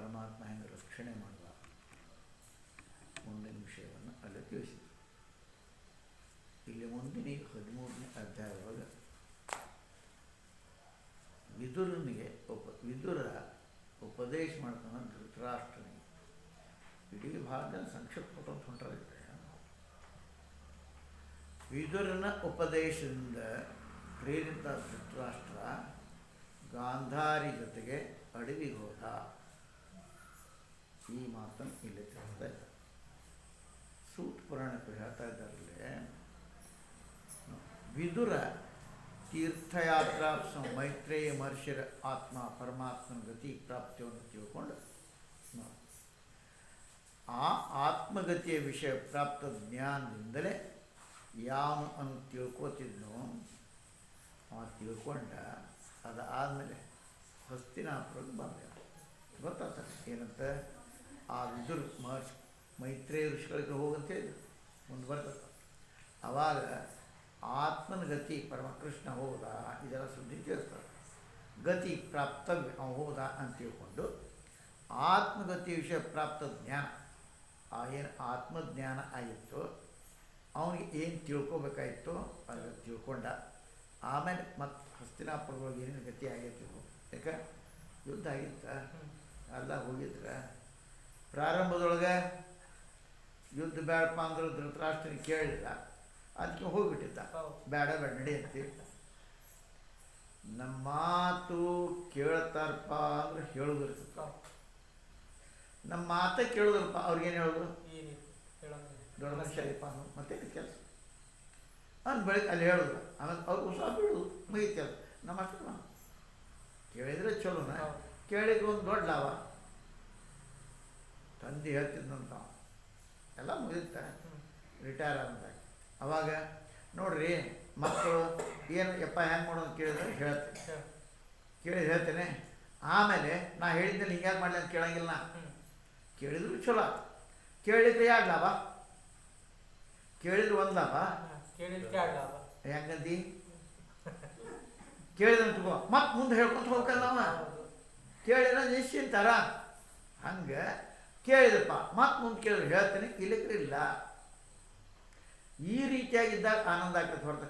ಪರಮಾತ್ಮ ಹೆಂಗೆ ರಕ್ಷಣೆ ಮಾಡಿದ ಮುಂದಿನ ವಿಷಯವನ್ನು ಅಲ್ಲಿ ತಿಳಿಸಿದರು. ಇಲ್ಲಿ ಮುಂದಿನ 13ನೇ ಅಧ್ಯಾಯದೊಳಗೆ ವಿದುರ ಉಪದೇಶ ಮಾಡ್ತಾನೆ ಧೃತರಾಷ್ಟ್ರನಿಗೆ. ಇಡೀ ಭಾಳ ಜನ ಸಂಕ್ಷಿಪ್ತ ಅಂತ ಹೊಂಟಾರಿದ್ದಾರೆ. ವಿದುರನ ಉಪದೇಶದಿಂದ ಪ್ರೇರಿತ ಧೃತರಾಷ್ಟ್ರ ಗಾಂಧಾರಿ ಜೊತೆಗೆ ಅಡವಿಗೆ ಹೋದ. ಈ ಮಾತನ್ನು ಇಲ್ಲಿ ತಿಳಿಸ್ತಾ ಇದ್ದಾರೆ. ಸೂತ ಪುರಾಣಕ್ಕೆ ಹೇಳ್ತಾ ಇದ್ದಾರಲ್ಲಿ ವಿದುರ ತೀರ್ಥಯಾತ್ರಾ ಮೈತ್ರೇಯ ಮಹರ್ಷಿರ ಆತ್ಮ ಪರಮಾತ್ಮನ ಗತಿ ಪ್ರಾಪ್ತಿಯನ್ನು ತಿಳ್ಕೊಂಡು ಆ ಆತ್ಮಗತಿಯ ವಿಷಯ ಪ್ರಾಪ್ತ ಜ್ಞಾನದಿಂದಲೇ ಯಾವನು ಅನ್ನು ತಿಳ್ಕೋತಿದ್ನೋ ಅವ ತಿಳ್ಕೊಂಡ. ಅದಾದಮೇಲೆ ಹಸ್ತಿನಾಪುರಕ್ಕೆ ಬಂದ. ಗೊತ್ತಾಗ್ತದೆ ಏನಂತ ಆ ವಿದುರ ಮಹರ್ಷಿ ಮೈತ್ರೇಯ ಋಷಿಗಳಿಗೆ ಹೋಗಂತ ಹೇಳಿದ್ರು. ಮುಂದೆ ಬರ್ತದೆ. ಆವಾಗ ಆತ್ಮನ ಗತಿ ಪರಮಕೃಷ್ಣ ಹೋದ, ಇದೆಲ್ಲ ಸುದ್ದಿ ತಿಳಿಸ್ತಾರೆ. ಗತಿ ಪ್ರಾಪ್ತವ್ಯ ಅವನು ಹೋದ ಅಂತ ತಿಳ್ಕೊಂಡು ಆತ್ಮಗತಿ ವಿಷಯ ಪ್ರಾಪ್ತ ಜ್ಞಾನ, ಏನು ಆತ್ಮಜ್ಞಾನ ಆಗಿತ್ತು, ಅವನಿಗೆ ಏನು ತಿಳ್ಕೊಬೇಕಾಗಿತ್ತು ಅದನ್ನು ತಿಳ್ಕೊಂಡ. ಆಮೇಲೆ ಮತ್ತು ಹಸ್ತಿನಾಪುರದೊಳಗೆ ಏನೇನು ಗತಿ ಆಗೈತಿ. ಯಾಕೆ ಯುದ್ಧ ಆಗಿತ್ತ ಎಲ್ಲ ಹೋಗಿದ್ರೆ ಪ್ರಾರಂಭದೊಳಗೆ ಯುದ್ಧ ಬೇಡಪ್ಪ ಅಂದ್ರೆ ಧೃತರಾಷ್ಟ್ರನಿಗೆ ಕೇಳಿಲ್ಲ, ಅದಕ್ಕೆ ಹೋಗಿಬಿಟ್ಟಿದ್ದ. ಬೇಡ ನಡೆಯುತ್ತೆ. ನಮ್ಮ ಮಾತು ಕೇಳ್ತಾರಪ್ಪ ಅಂದ್ರೆ ಹೇಳೋದಿರ್ತದೆ. ನಮ್ಮ ಮಾತೇ ಕೇಳೋದಿಲ್ಲಪ್ಪ ಅವ್ರಿಗೇನು ಹೇಳೋದು? ದೊಡ್ಡ ಮನುಷ್ಯರಿಪ್ಪ ಅನ್ನೋದು ಮತ್ತೆ ಕೆಲಸ ಅಂದ್ ಬೆಳಗ್ಗೆ ಅಲ್ಲಿ ಹೇಳೋದು. ಆಮೇಲೆ ಅವ್ರು ಉತ್ಸಾಹ ಬೀಳೋದು ಮುಗಿತ. ನಮ್ಮ ಅಷ್ಟು ನಾವು ಕೇಳಿದರೆ ಚಲೋನ, ಕೇಳಿದ್ರೆ ಒಂದು ದೊಡ್ಡ ಲಾಭ. ತಂದೆ ಹೇಳ್ತಿದ್ದಂತ ಎಲ್ಲ ಮುಗಿಯುತ್ತೆ ರಿಟೈರ್ ಆದಂತ. ಅವಾಗ ನೋಡ್ರಿ ಮಕ್ಕಳು ಏನು ಯಪ್ಪ ಹೆಂಗೆ ಮಾಡೋದು ಕೇಳಿದ್ರೆ ಹೇಳ್ತೇನೆ. ಆಮೇಲೆ ನಾ ಹೇಳಿದ್ದಲ್ಲಿ ಹಿಂಗ್ಯಾಕೆ ಮಾಡಲಿ ಅಂತ ಕೇಳಂಗಿಲ್ಲ. ಕೇಳಿದ್ರು ಚಲೋ, ಕೇಳಿದ್ರೆ 2 ಲಾಭ, ಕೇಳಿದ್ರು 1 ಲಾಭ. ಹೆಂಗಂದಿ ಕೇಳಿದ್ರೆ ತಗೋ ಮತ್ತೆ ಮುಂದೆ ಹೇಳ್ಕೊತ ಹೋಗ್ಕಲ್ಲ ಅವ. ಕೇಳಿದ್ರೆ ನಿಶ್ಚಿಂತಾರ. ಹಂಗೆ ಕೇಳಿದಪ್ಪ ಮತ್ತೆ ಮುಂದೆ ಕೇಳಿದ್ರೆ ಹೇಳ್ತೇನೆ, ಇಲ್ಲಕ್ರೆ ಇಲ್ಲ. ಈ ರೀತಿಯಾಗಿದ್ದಾಗ ಆನಂದ ಆಗ್ತದೆ ಹೊರತ.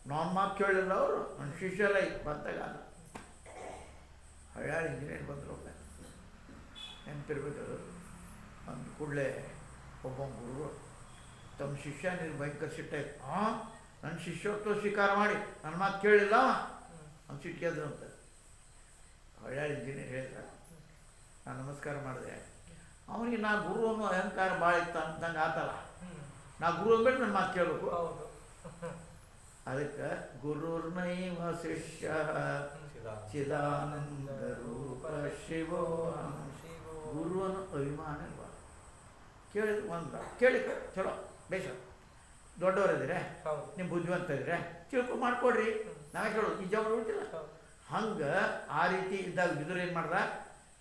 ನನ್ನ ಮಾತು ಕೇಳಿಲ್ಲ ಅವರು, ನನ್ನ ಶಿಷ್ಯರ ಬಂದಾಗ ಹಳ್ಯಾಳ ಇಂಜಿನಿಯರ್ ಬಂದರು. ನೆನಪಿರ್ಬೇಕು. ಅಂದ ಕೂಡಲೇ ಒಬ್ಬ ಗುರು ತಮ್ಮ ಶಿಷ್ಯ ನೀನು ಭಯಂಕರ ಸಿಟ್ಟಾಯ್ತು. ನನ್ನ ಶಿಷ್ಯತ್ವ ಸ್ವೀಕಾರ ಮಾಡಿ ನನ್ನ ಮಾತು ಕೇಳಿಲ್ಲ ಅವ್ನು ಸಿಟ್ಟಿಗೆದ್ರು ಅಂತ ಹಳ್ಯಾಳ ಇಂಜಿನಿಯರ್ ಹೇಳಿದ. ನಾನು ನಮಸ್ಕಾರ ಮಾಡಿದೆ. ಅವನಿಗೆ ನಾ ಗುರು ಅನ್ನೋ ಅಹಂಕಾರ ಭಾಳ ಇತ್ತು ಅಂತಂಗೆ ಆತಲ್ಲ. ನಾ ಗುರು ಅಂದ್ಬಿಟ್ಟು ನನ್ನ ಮಾತು ಕೇಳಬೇಕು. ಅದಕ್ಕೆ ಗುರುರ್ನೈವ ಶಿಷ್ಯ ಚಿದಾನಂದ ರೂಪ ಶಿವೋ. ಗುರು ಅನ್ನೋ ಅಭಿಮಾನ ಇಲ್ವಾ? ಕೇಳಿದ್ರು ಒಂದು ಕೇಳಿ ಚಲೋ ಬೇಷ ದೊಡ್ಡವರಿದ್ದೀರ, ನಿಮ್ಮ ಬುದ್ಧಿವಂತ ಇದ್ರೆ ಮಾಡ್ಕೊಡ್ರಿ, ನಾವೇ ಕೇಳೋದು ಈ ಜವಾಬ್ದಾರಿ ಉಳ್ತಿಲ್ಲ. ಹಂಗೆ ಆ ರೀತಿ ಇದ್ದಾಗ ವಿದುರ ಏನು ಮಾಡ್ದ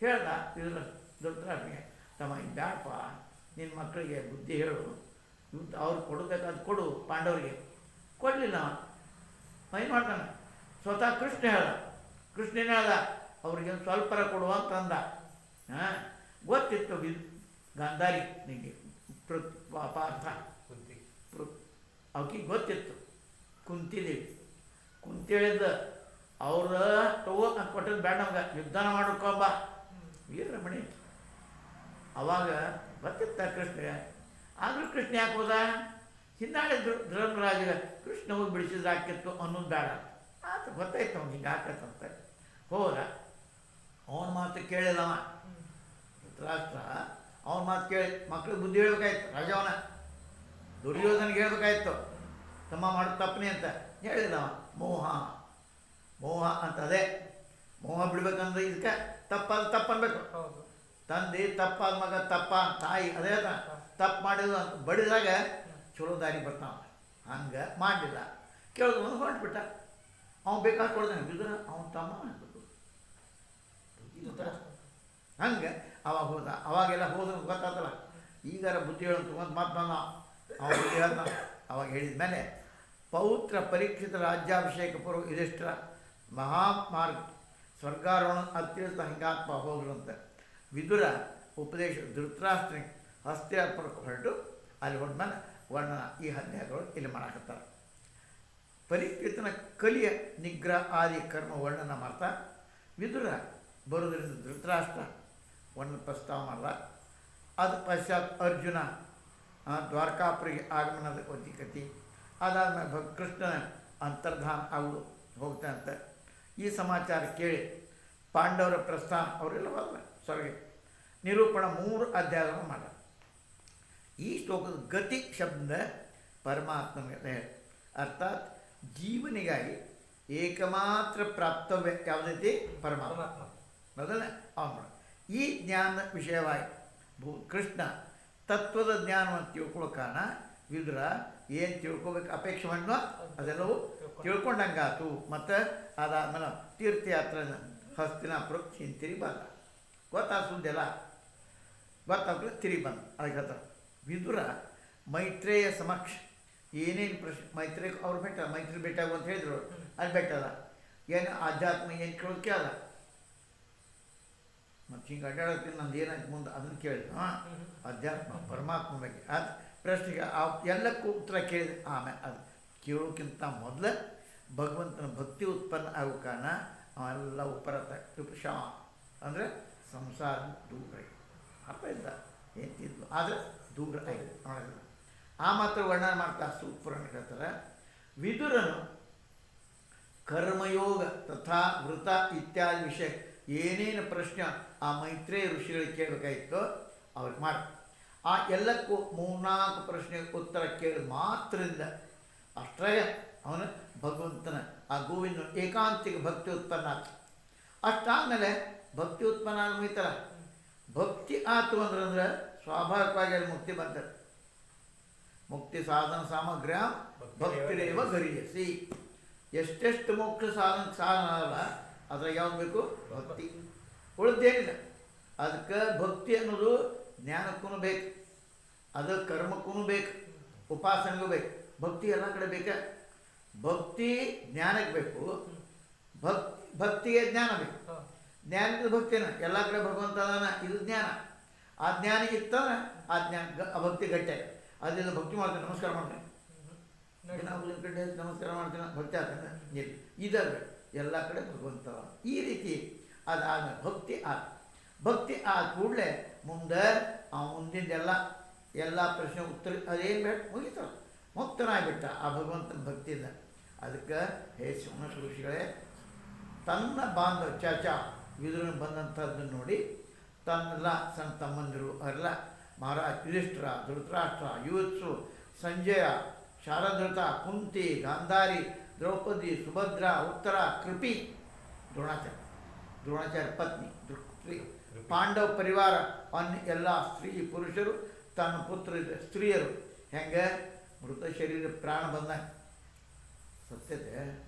ಹೇಳ್ದ. ವಿದುರ ಧೃತರಾಷ್ಟ್ರನಿಗೆ ತಮ್ಮ ಈಗ ಬ್ಯಾಡಪ್ಪ, ನಿನ್ನ ಮಕ್ಕಳಿಗೆ ಬುದ್ಧಿ ಹೇಳು, ಅವ್ರು ಕೊಡಬೇಕಾದ ಕೊಡು. ಪಾಂಡವರಿಗೆ ಕೊಡಲಿಲ್ಲ. ಏನು ಮಾಡ್ತಾನೆ? ಸ್ವತಃ ಕೃಷ್ಣ ಹೇಳ್ದ. ಕೃಷ್ಣನೇ ಹೇಳ್ದ ಅವ್ರಿಗೆ ಸ್ವಲ್ಪರ ಕೊಡುವ ಅಂತಂದ. ಗೊತ್ತಿತ್ತು ಗಾಂಧಾರಿ ನಿಮಗೆ ಪಾರ್ಥ ಅವಕಿಗೆ ಗೊತ್ತಿತ್ತು. ಕುಂತಿದೇವಿ ಕುಂತಿ ಹೇಳಿದ ಅವ್ರ ತಗೋ ಅಂತ ಕೊಟ್ಟದ್ದು ಬೇಡ ನಮ್ಗೆ, ಯುದ್ಧನ ಮಾಡ್ಕೊಂಬ ವೀರಮಣಿ. ಅವಾಗ ಗೊತ್ತಿತ್ತ ಕೃಷ್ಣಗೆ. ಆದರೂ ಕೃಷ್ಣ ಯಾಕೆ ಹೋದ? ಹಿಂದಾಳೆ ಧರ್ಮರಾಜ ಕೃಷ್ಣ ಹೋಗಿ ಬಿಡಿಸಿದ್ರೆ ಹಾಕಿತ್ತು ಅನ್ನೋದು ಬೇಡ ಆತ ಗೊತ್ತಾಯ್ತು ಅವ್ನು ಹಿಂಗೆ ಹಾಕತ್ತಂತ ಹೋದ. ಅವನ ಮಾತು ಕೇಳಿದವ ಧೃತರಾಷ್ಟ್ರ. ಅವನ ಮಾತು ಕೇಳಿ ಮಕ್ಳಿಗೆ ಬುದ್ಧಿ ಹೇಳ್ಬೇಕಾಯ್ತು. ರಾಜವನ ದುರ್ಯೋಧನಿಗೆ ಹೇಳ್ಬೇಕಾಯ್ತು ತಮ್ಮ ಮಾಡಿ ತಪ್ಪನೆ ಅಂತ ಹೇಳಿದವ. ಮೋಹ ಅಂತ ಅದೇ ಮೋಹ ಬಿಡ್ಬೇಕಂದ್ರೆ ಇದಕ್ಕೆ ತಪ್ಪು ಅನ್ಬೇಕು. ತಂದೆ ತಪ್ಪಾದ ಮಗ ತಪ್ಪ, ತಾಯಿ ಅದೇ ತಪ್ಪು ಮಾಡಿದ್ರು ಅಂತ ಬಡಿದಾಗ ಚಲೋ ದಾರಿ ಬರ್ತಾವ. ಹಂಗೆ ಮಾಡಲಿಲ್ಲ. ಕೇಳಿದ್ರು ಒಂದು ಹೊರಟ್ಬಿಟ್ಟ. ಅವ್ನು ಬೇಕಾದ್ರೆ ಕೊಡ್ತಾನೆ ಬಿದ್ರೆ ಅವನ ತಮ್ಮ ಅನ್ಬೇಕು. ಹಂಗೆ ಅವಾಗ ಹೋದ. ಅವಾಗೆಲ್ಲ ಹೋದ್ರೆ ಗೊತ್ತಾತಲ್ಲ. ಈಗಾರ ಬುದ್ಧಿ ಹೇಳಂತ ಒಂದು ಮಾತು ಬಂದ. ಅವನು ಬುದ್ಧಿ ಹೇಳ್ದ. ಅವಾಗ ಹೇಳಿದ ಮೇಲೆ ಪೌತ್ರ ಪರೀಕ್ಷಿತ ರಾಜ್ಯಾಭಿಷೇಕ ಪೂರ್ವ ಯುಧಿಷ್ಠಿರ ಮಹಾಮಾರ್ಗ ಸ್ವರ್ಗಾರೋಹಣ ಅತ್ಯಂತ ಹಿಂಗಾತ್ಮ ಹೋಗ್ರಂತೆ. ವಿದುರ ಉಪದೇಶ ಧೃತರಾಷ್ಟ್ರನಿಗೆ ಹಸ್ತಿನಾಪುರಕ್ಕೆ ಹೊರಟು ಅಲ್ಲಿ ಹೊರಡ್ಮೇಲೆ ವರ್ಣನ ಈ ಅಧ್ಯಾಯಗಳು ಇಲ್ಲಿ ಮಾಡಾಕತ್ತಾರೆ. ಪರಿಕೃತನ ಕಲಿಯ ನಿಗ್ರಹ ಆದಿ ಕರ್ಮ ವರ್ಣನ ಮಾಡ್ತಾ ವಿದುರ ಬರೋದ್ರಿಂದ ಧೃತರಾಷ್ಟ್ರ ವರ್ಣನ ಪ್ರಸ್ತಾವ ಮಾಡ್ದ. ಅದು ಪಶ್ಚಾತ್ ಅರ್ಜುನ ದ್ವಾರಕಾಪುರಿಗೆ ಆಗಮನದ ಕಥೆ. ಅದಾದಮೇಲೆ ಕೃಷ್ಣನ ಅಂತರ್ಧಾನ ಆಗೋದು ಹೋಗ್ತಾನಂತೆ. ಈ ಸಮಾಚಾರ ಕೇಳಿ ಪಾಂಡವರ ಪ್ರಸ್ಥಾನ ಅವರೆಲ್ಲ ಹೋದ ಸ್ವರ್ಗೆ ನಿರೂಪಣ 3 ಅಧ್ಯಾಯಗಳನ್ನು ಮಾಡ. ಈ ಶ್ಲೋಕದ ಗತಿ ಶಬ್ದ ಪರಮಾತ್ಮನಿಗೆ ಅರ್ಥಾತ್ ಜೀವನಿಗಾಗಿ ಏಕಮಾತ್ರ ಪ್ರಾಪ್ತವ್ಯ ಯಾವುದೈತಿ ಪರಮಾತ್ಮ ಮೊದಲನೇ ಅವನು. ಈ ಜ್ಞಾನ ವಿಷಯವಾಗಿ ಕೃಷ್ಣ ತತ್ವದ ಜ್ಞಾನವನ್ನು ತಿಳ್ಕೊಳ್ಳೋ ಕಾರಣ ವಿದುರ ಏನು ತಿಳ್ಕೊಬೇಕು ಅಪೇಕ್ಷೆ ಮಾಡೋ ಅದೆಲ್ಲವೂ ತಿಳ್ಕೊಂಡಂಗಾತು. ಮತ್ತು ಅದಾದ್ಮೇಲೆ ತೀರ್ಥಯಾತ್ರೆ ಹಸ್ತಿನಾಪುರಕ್ಕೆ ಹಿಂತಿರಿ ಬಂದ. ಗೊತ್ತಾಗ ಸುದ್ದಿಲ್ಲ ಗೊತ್ತಾಗ್ಲಿ ತಿರುಗಿ ಬಂದ. ಅದಕ್ಕೆ ಹೇಳ್ತಾರೆ ವಿದುರ ಮೈತ್ರೇಯ ಸಮಕ್ಷ ಏನೇನು ಪ್ರಶ್ನೆ ಮೈತ್ರೇಯ ಅವ್ರು ಬೆಟ್ಟ ಮೈತ್ರಿ ಭೇಟಿಯಾಗು ಅಂತ ಹೇಳಿದ್ರು. ಅಲ್ಲಿ ಬೆಟ್ಟದ ಏನು ಆಧ್ಯಾತ್ಮ ಏನು ಕೇಳೋಕೆ ಅದ ಮತ್ತು ಹಿಂಗೆ ಅಡ್ಡಾಡೋಕೆ ನಂದು ಏನಾಯ್ತು ಮುಂದೆ ಅದನ್ನು ಕೇಳಿದ್ರು. ಅಧ್ಯಾತ್ಮ ಪರಮಾತ್ಮ ಬಗ್ಗೆ ಅದು ಪ್ರಶ್ನೆಗೆ ಎಲ್ಲಕ್ಕೂ ಉತ್ತರ ಕೇಳಿದೆ. ಆಮೇಲೆ ಅದು ಕೇಳೋಕ್ಕಿಂತ ಮೊದಲು ಭಗವಂತನ ಭಕ್ತಿ ಉತ್ಪನ್ನ ಆಗೋ ಕಾರಣ ಅವೆಲ್ಲ ಉಪರತ ಶಾ ಅಂದರೆ ಸಂಸಾರ ದೂರ ಅರ್ಥ ಇದ್ದ ಏನು ತಿಂದು ಆದರೆ ದೂರ ಆಗಿದೆ ನೋಡಿಲ್ಲ. ಆ ಮಾತ್ರ ವರ್ಣನೆ ಮಾಡ್ತಾ ಸೂಪುರಾಣ ಹೇಳ್ತಾರೆ ವಿದುರನು ಕರ್ಮಯೋಗ ತಥಾ ವೃತ ಇತ್ಯಾದಿ ವಿಷಯ ಏನೇನು ಪ್ರಶ್ನೆ ಆ ಮೈತ್ರೇಯ ಋಷಿಗಳಿಗೆ ಕೇಳಬೇಕಾಗಿತ್ತೋ ಅವ್ರಿಗೆ ಮಾಡಿ ಆ ಎಲ್ಲಕ್ಕೂ 3-4 ಪ್ರಶ್ನೆಗೆ ಉತ್ತರ ಕೇಳಿ ಮಾತ್ರದಿಂದ ಅಷ್ಟೇ ಅವನು ಭಗವಂತನ ಆ ಗೋವಿಂದ ಏಕಾಂತಿಕ ಭಕ್ತಿ ಉತ್ಪನ್ನ ಆಯ್ತು. ಅಷ್ಟಾದಮೇಲೆ ಭಕ್ತಿ ಉತ್ಪನ್ನ ಆದ ಈ ಥರ ಭಕ್ತಿ ಆಯ್ತು ಅಂದ್ರೆ ಸ್ವಾಭಾವಿಕವಾಗಿ ಅಲ್ಲಿ ಮುಕ್ತಿ ಬರ್ತದೆ. ಮುಕ್ತಿ ಸಾಧನ ಸಾಮಗ್ರ್ಯ ಭಕ್ತಿರೇವ ಗರಿಯಸಿ. ಎಷ್ಟೆಷ್ಟು ಮೋಕ್ಷ ಸಾಧನ ಅಲ್ಲ ಅದ್ರಾಗ ಯಾವ್ದು ಬೇಕು ಭಕ್ತಿ ಉಳಿದೇನಿಲ್ಲ. ಅದಕ್ಕೆ ಭಕ್ತಿ ಅನ್ನೋದು ಜ್ಞಾನಕ್ಕೂ ಬೇಕು, ಅದು ಕರ್ಮಕ್ಕೂ ಬೇಕು, ಉಪಾಸನೆಗೂ ಬೇಕು. ಭಕ್ತಿ ಎಲ್ಲ ಕಡೆ ಬೇಕಾ? ಭಕ್ತಿ ಜ್ಞಾನಕ್ಕೆ ಬೇಕು, ಭಕ್ತಿಗೆ ಜ್ಞಾನ ಬೇಕು. ಜ್ಞಾನದ ಭಕ್ತಿನ ಎಲ್ಲ ಕಡೆ ಭಗವಂತ ಅದಾನ, ಇದು ಜ್ಞಾನ. ಆ ಜ್ಞಾನ ಇತ್ತಂದ್ರೆ ಆ ಜ್ಞಾನ ಆ ಭಕ್ತಿ ಗಟ್ಟೆ. ಅದರಿಂದ ಭಕ್ತಿ ಮಾಡ್ತೇನೆ ನಮಸ್ಕಾರ ಮಾಡ್ತೇನೆ ದಿನಾಗಲಿನ ಕಡೆ ನಮಸ್ಕಾರ ಮಾಡ್ತೇನೆ ಭಕ್ತಿ ಆಗ್ತೇನೆ ಇಲ್ಲ ಇದಾಗ ಎಲ್ಲ ಕಡೆ ಭಗವಂತ. ಈ ರೀತಿ ಅದಾದ್ಮೇಲೆ ಭಕ್ತಿ ಆದ ಕೂಡಲೇ ಮುಂದೆ ಮುಂದಿಂದೆಲ್ಲ ಎಲ್ಲ ಪ್ರಶ್ನೆ ಉತ್ತರ ಅದೇನು ಬೇಡ ಮುಗಿತಾವ ಮುಕ್ತನಾಗ್ಬಿಟ್ಟ ಆ ಭಗವಂತನ ಭಕ್ತಿಯಿಂದ. ಅದಕ್ಕೆ ಹೇ ಶಿವನ ಋಷಿಗಳೇ ತನ್ನ ಬಾಂಧವ ಚಾಚಾ ವಿದುರನ ಬಂದಂಥದ್ದನ್ನು ನೋಡಿ ತನ್ನೆಲ್ಲ ಸಣ್ಣ ತಮ್ಮಂದಿರು ಅವರೆಲ್ಲ ಮಹಾರಾಜ್ ಯುಧಿಷ್ಠಿರ ಧೃತರಾಷ್ಟ್ರ ಯುವತ್ಸು ಸಂಜಯ ಶಾರದೃತ ಕುಂತಿ ಗಾಂಧಾರಿ ದ್ರೌಪದಿ ಸುಭದ್ರ ಉತ್ತರ ಕೃಪಿ ದ್ರೋಣಾಚಾರ್ಯ ಪತ್ನಿ ಪಾಂಡವ ಪರಿವಾರ ಅನ್ಯ ಎಲ್ಲ ಸ್ತ್ರೀ ಪುರುಷರು ತನ್ನ ಪುತ್ರ ಸ್ತ್ರೀಯರು ಹೆಂಗೆ ಮೃತ ಶರೀರ ಪ್ರಾಣ ಬಂದಾಗ ಸತ್ಯತೆ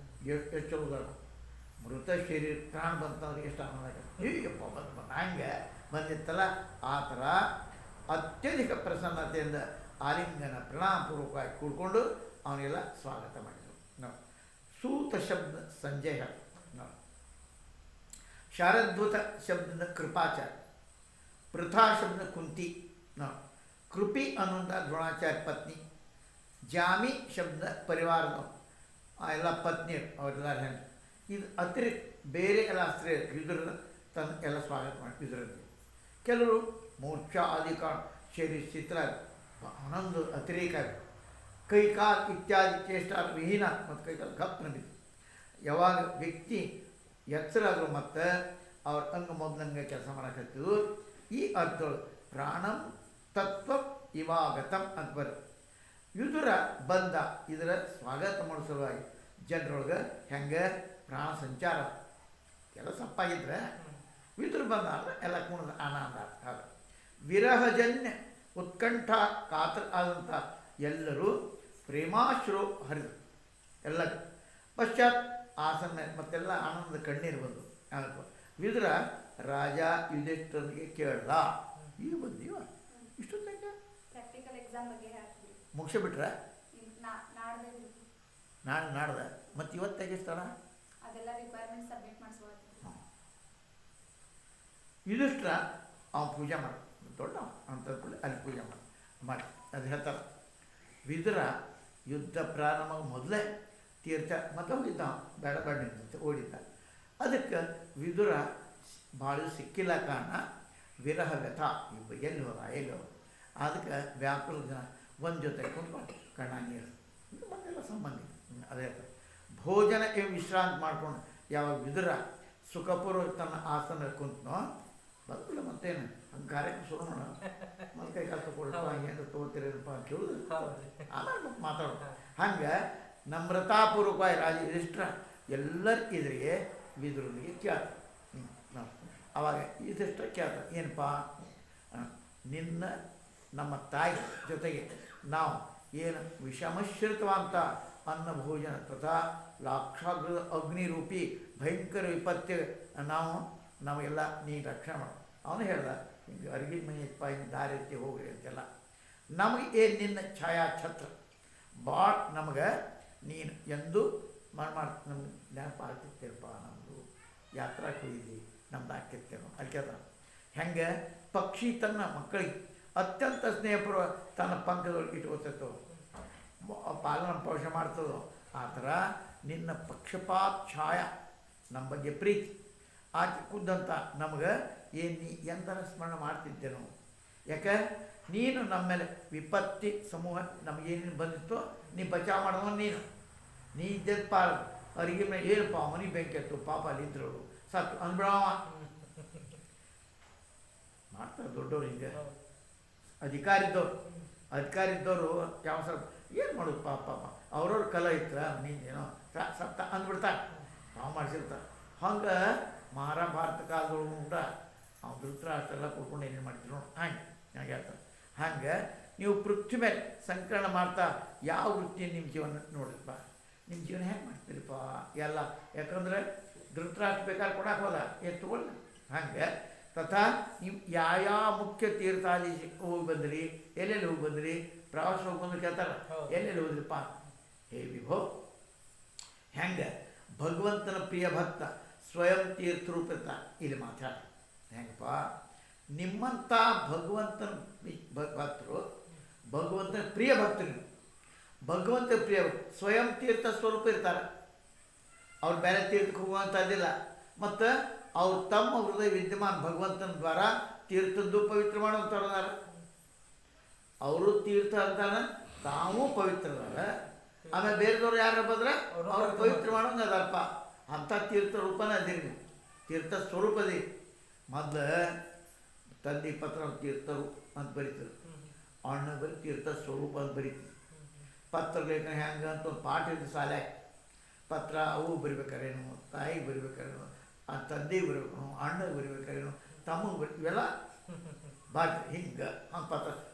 ಎಷ್ಟು ಚಲೋದಲ್ಲ. ಮೃತ ಶರೀರ ಪ್ರಾಣ ಬಂತಂದ್ರೆ ಎಷ್ಟು ಆನಂದ ಹೀಗಪ್ಪ ಬಂದು ಹಂಗೆ ಬಂದಿತ್ತಲ್ಲ ಆ ಥರ ಅತ್ಯಧಿಕ ಪ್ರಸನ್ನತೆಯಿಂದ ಆಲಿಂಗನ ಪ್ರಣಾಮಪೂರ್ವಕವಾಗಿ ಕೂಡ್ಕೊಂಡು ಅವನಿಗೆಲ್ಲ ಸ್ವಾಗತ ಮಾಡಿದರು. ನಾವು ಸೂತ ಶಬ್ದ ಸಂಜಯ ನಾವು ಶಾರದ್ಭುತ ಶಬ್ದದ ಕೃಪಾಚಾರ್ಯ, ಪೃಥಾ ಶಬ್ದ ಕುಂತಿ ನಾವು ಕೃಪಿ ಅನ್ನುವಂಥ ದ್ರೋಣಾಚಾರ್ಯ ಪತ್ನಿ, ಜಾಮಿ ಶಬ್ದ ಪರಿವಾರದವರು ಆ ಎಲ್ಲ ಪತ್ನಿಯರು ಅವರೆಲ್ಲ ಹೆಣ್ಣು. ಇದು ಅತಿರಿಕ್ತ ಬೇರೆ ಎಲ್ಲ ಸ್ತ್ರೀಯರು ವಿದುರನ ತನ್ನ ಎಲ್ಲ ಸ್ವಾಗತ ಮಾಡಿ ವಿದುರಲ್ಲಿ ಕೆಲವರು ಮೋರ್ಚಾ ಅಧಿಕಾರ ಶರೀರ ಚಿತ್ರ ಆನಂದ ಅತಿರೇಕ ಕೈಕಾಲು ಇತ್ಯಾದಿ ಚೇಷ್ಟ ವಿಹೀನ ಮತ್ತು ಕೈಕಾಲು ಗಪ್ಪನ ಬಿದ್ದು ಯಾವಾಗ ವ್ಯಕ್ತಿ ಎಚ್ಚರಾದರು ಮತ್ತು ಅವ್ರ ಅಂಗ ಮೊದಲಂಗೆ ಕೆಲಸ ಮಾಡಕತ್ತಿದ್ರು. ಈ ಅರ್ಥಗಳು ಪ್ರಾಣಂ ತತ್ವ ಇವಾಗತಂ ಅಂತ ಬರುತ್ತೆ. ವಿದುರ ಬಂದ ಇದರ ಸ್ವಾಗತ ಮಾಡೋ ಸಲುವಾಗಿ ಜನರೊಳಗೆ ಹೆಂಗೆ ಪ್ರಾಣ ಸಂಚಾರ ಎಲ್ಲ ಸಪ್ಪಾಗಿದ್ರೆ ವಿದುರ ಬಂದ ಅಂದರೆ ಎಲ್ಲ ಕುಣದ ಆನಂದ ಆಗ ವಿರಹಜನ್ಯ ಉತ್ಕಂಠ ಕಾತರ ಆದಂಥ ಎಲ್ಲರೂ ಪ್ರೇಮಾಶ್ರು ಹರಿದರು ಎಲ್ಲ ಪಶ್ಚಾತ್ ಆಸನ ಮತ್ತೆಲ್ಲ ಆನಂದ ಕಣ್ಣೀರು ಬಂದು ವಿದುರ ರಾಜ ಯುಧಿಷ್ಠಿರನಿಗೆ ಕೇಳ್ದ ಈಗ ಬಂದೀವ ಇಷ್ಟೊಂದು ಪ್ರಾಕ್ಟಿಕಲ್ ಎಕ್ಸಾಮ್ ಬಗ್ಗೆ ಮುಗಿಸಿ ಬಿಟ್ರೆ ನಾಡ್ದ ಮತ್ತು ಇವತ್ತು ತೆಗಿಸ್ತಾಳ ಅದೆಲ್ಲ ರಿಕ್ವೈರ್ಮೆಂಟ್ ಸಬ್ಮಿಟ್ ಮಾಡಿಸುವ ಯುಧಿಷ್ಠಿರ ಅವ್ನು ಪೂಜೆ ಮಾಡ ದೊಡ್ಡ ಅಂಥದ್ದು ಅಲ್ಲಿ ಪೂಜೆ ಮಾಡಿ ಅದು ಹೇಳ್ತಾರೆ. ವಿದುರ ಯುದ್ಧ ಪ್ರಾರಂಭ ಮೊದಲೇ ತೀರ್ಥ ಮತ್ತೆ ಹೋಗಿದ್ದ ಬೇಡ ಬೇಡ ನಿಂತ ಓಡಿದ್ದ. ಅದಕ್ಕೆ ವಿದುರ ಭಾಳ ಸಿಕ್ಕಿಲ್ಲ ಕಾರಣ ವಿರಹ ವ್ಯಥ ಎಲ್ಲಿ ಹೋದ ಅದಕ್ಕೆ ವ್ಯಾಕುಲ ಜನ ಒಂದು ಜೊತೆ ಕುಂತ್ಕೊಂಡು ಕಣ್ಣ ನೀರು ಇದು ಬಂದೆಲ್ಲ ಸಂಬಂಧಿ ಅದೇ ಭೋಜನ ವಿಶ್ರಾಂತಿ ಮಾಡ್ಕೊಂಡು ಯಾವಾಗ ವಿದುರ ಸುಖಪೂರ್ವ ತನ್ನ ಆಸನ ಕುಂತನೋ ಬರಲಿಲ್ಲ ಮತ್ತೇನು ಹಂಗೆ ಕಾರ್ಯಕ್ಕೆ ಶುರು ಮಾಡೋಣ ಮತ್ತೆ ಕೈ ಕಾಲು ತಗೊಳ್ರಪ್ಪ ಏನು ತೊಗೋತೀರಪ್ಪ ಅಂತ ಕೇಳಿದ್ರು. ಆಮೇಲೆ ಮತ್ತೆ ಮಾತಾಡೋದು ಹಂಗೆ ನಮ್ರತಾಪೂರ್ವಕವಾಗಿ ರಾಜ ಯುಧಿಷ್ಠಿರ ಎಲ್ಲರ ಎದುರಿಗೆ ವಿದುರನಿಗೆ ಕೇಳ್ತ. ಅವಾಗ ಯುಧಿಷ್ಠಿರ ಕೇಳ್ತ ಏನಪ್ಪ ನಿನ್ನ ನಮ್ಮ ತಾಯಿ ಜೊತೆಗೆ ನಾವು ಏನು ವಿಷಮಶ್ರಿತವಂತ ಅನ್ನ ಭೋಜನ ತಥಾ ಲಾಕ್ಷಾಗ್ರ ಅಗ್ನಿರೂಪಿ ಭಯಂಕರ ವಿಪತ್ತು ನಾವು ನಮಗೆಲ್ಲ ನೀನು ರಕ್ಷಣೆ ಮಾಡು. ಅವನು ಹೇಳ್ದ ಹಿಂಗೆ ಅರ್ಗಿ ಮನೆಯಪ್ಪ ಹಿಂಗೆ ದಾರಿ ಎತ್ತಿ ಹೋಗ್ರಿ ಅಂತೆಲ್ಲ. ನಮಗೆ ಏನು ನಿನ್ನ ಛಾಯಾಛತ್ರ ಭಾಳ ನಮಗೆ ನೀನು ಎಂದು ನಮ್ಗೆ ನೆನಪು ಆಗ್ತಿರ್ತೇರಪ್ಪ. ನಮ್ಮದು ಯಾತ್ರಾಕ್ಕೆ ಹೋಗಿದ್ವಿ ನಮ್ದು ಆಗ್ತಿರ್ತೇವೆ ಅದಕ್ಕೆ ಹೆಂಗೆ ಪಕ್ಷಿ ತನ್ನ ಮಕ್ಕಳಿಗೆ ಅತ್ಯಂತ ಸ್ನೇಹಪೂರ್ವ ತನ್ನ ಪಂಕದೊಳಗೆ ಇಟ್ಕೋತೈತೋ ಪಾಲನ ಪೋಷಣೆ ಮಾಡ್ತದೋ ಆ ಥರ ನಿನ್ನ ಪಕ್ಷಪಾತ ಛಾಯ ನಮ್ಮ ಬಗ್ಗೆ ಪ್ರೀತಿ ಆಕೆ ಖುದ್ದಂತ ನಮಗೆ ಏನು ನೀ ಎಂದರ ಸ್ಮರಣೆ ಮಾಡ್ತಿದ್ದೇನೋ. ಯಾಕೆ ನೀನು ನಮ್ಮ ಮೇಲೆ ವಿಪತ್ತಿ ಸಮೂಹ ನಮಗೇನೇನು ಬಂದಿತ್ತೋ ನೀ ಬಚಾವ್ ಮಾಡಿದವ ನೀ ಇದ್ದದ್ದು ಪಾಲ ಅರಿಗಿ ಮೇಲೆ ಏನಪ್ಪ ಮನೆ ಬೆಂಕಿ ಎತ್ತು ಪಾಪ ಅಲ್ಲಿದ್ರು ಸತ್ತು ಅಂದ್ಬಿಡವ ಮಾಡ್ತಾರೆ ದೊಡ್ಡವ್ರು. ಹಿಂಗೆ ಅಧಿಕಾರಿ ಇದ್ದವರು ಯಾವ ಸ್ವಲ್ಪ ಏನು ಮಾಡೋದು ಪಾಪ ಅವ್ರವ್ರ ಕಲ ಇತ್ತು ನೀನೇನೋ ಸತ್ತ ಅಂದ್ಬಿಡ್ತಾರೆ ನಾವು ಮಾಡಿಸಿರ್ತಾರೆ. ಹಂಗೆ ಮಹಾಭಾರತ ಕಾಲದೊಳಗೆ ಊಟ ಅವ್ನು ಧೃತರಾಷ್ಟ್ರ ಕೊಡ್ಕೊಂಡು ಏನೇನು ಮಾಡ್ತಿದ್ರು ಹಂಗೆ ಹೇಳ್ತಾರೆ. ಹಂಗೆ ನೀವು ಪೃಥ್ವಿ ಮೇಲೆ ಸಂಕಲನ ಮಾಡ್ತಾ ಯಾವ ವೃತ್ತಿ ನಿಮ್ಮ ಜೀವನ ನೋಡಿರಪ್ಪ ನಿಮ್ಮ ಜೀವನ ಹೆಂಗೆ ಮಾಡ್ತೀರಿಪ್ಪ ಎಲ್ಲ. ಯಾಕಂದರೆ ಧೃತರಾಷ್ಟ್ರ ಬೇಕಾದ್ರೆ ಕೊಡಕ್ಕೆ ಹೋದ ಏನು ತೊಗೊಳ್ಳ. ಹಾಗೆ ತಥಾ ನೀವು ಯಾವ ಮುಖ್ಯ ತೀರ್ಥಾದಿ ಹೋಗಿ ಬಂದ್ರಿ ಎಲ್ಲೆಲ್ಲಿ ಹೋಗಿ ಬಂದ್ರಿ ಪ್ರವಾಸ ಹೋಗಿ ಬಂದ್ರೆ ಕೇಳ್ತಾರೆ ಎಲ್ಲೆಲ್ಲಿ ಹೋದ್ರಿಪ್ಪ. ಹೇ ವಿಭೋ ಹೆಂಗೆ ಭಗವಂತನ ಪ್ರಿಯ ಭಕ್ತ ಸ್ವಯಂ ತೀರ್ಥರೂಪಿತ ಇಲ್ಲಿ ಮಾತಾಡ ಹೆಂಗಪ್ಪ ನಿಮ್ಮಂಥ ಭಗವಂತನ ಭಕ್ತರು ಭಗವಂತನ ಪ್ರಿಯ ಭಕ್ತರು ಭಗವಂತನ ಪ್ರಿಯ ಸ್ವಯಂ ತೀರ್ಥ ಸ್ವರೂಪ ಇರ್ತಾರೆ. ಅವ್ರು ಬೇರೆ ತೀರ್ಥಕ್ಕೆ ಹೋಗುವಂಥದ್ದಿಲ್ಲ. ಮತ್ತು ಅವ್ರು ತಮ್ಮ ಹೃದಯ ವಿದ್ಯಮಾನ ಭಗವಂತನ ದ್ವಾರ ತೀರ್ಥದ್ದು ಪವಿತ್ರ ಮಾಡುವಂಥವ್ರದಾರ. ಅವರು ತೀರ್ಥ ಅಂತಾನೆ ತಾವು ಪವಿತ್ರ ಅದಾರ. ಆಮೇಲೆ ಬೇರೆದವ್ರು ಯಾರು ಬಂದ್ರೆ ಅವ್ರು ಪವಿತ್ರ ಮಾಡೋಂಗೆ ಅದಾರಪ್ಪ. ಅಂಥ ತೀರ್ಥ ರೂಪನೇ ಅದಿರಿ ನೀವು ತೀರ್ಥ ಸ್ವರೂಪದಿ. ಮೊದಲು ತಂದೆ ಪತ್ರ ತೀರ್ಥರು ಅಂತ ಬರೀತಾರೆ, ಅಣ್ಣ ಬರೀ ತೀರ್ಥ ಸ್ವರೂಪ ಅಂತ ಬರೀತೀವಿ. ಪತ್ರ ಲೇಖನ ಹೆಂಗೆ ಅಂತ ಒಂದು ಪಾಠ ಇದ್ದು ಶಾಲೆ ಪತ್ರ ಅವು ಬರಿಬೇಕಾರೇನು ತಾಯಿಗೆ ಬರಿಬೇಕಾರೇನು ಆ ತಂದೆಗೆ ಬರಬೇಕು ಅಣ್ಣಗೆ ಬರಿಬೇಕಾರೇನು ತಮ್ಮಗೆ ಇವೆಲ್ಲ ಬಾಟ್ ಹಿಂಗೆ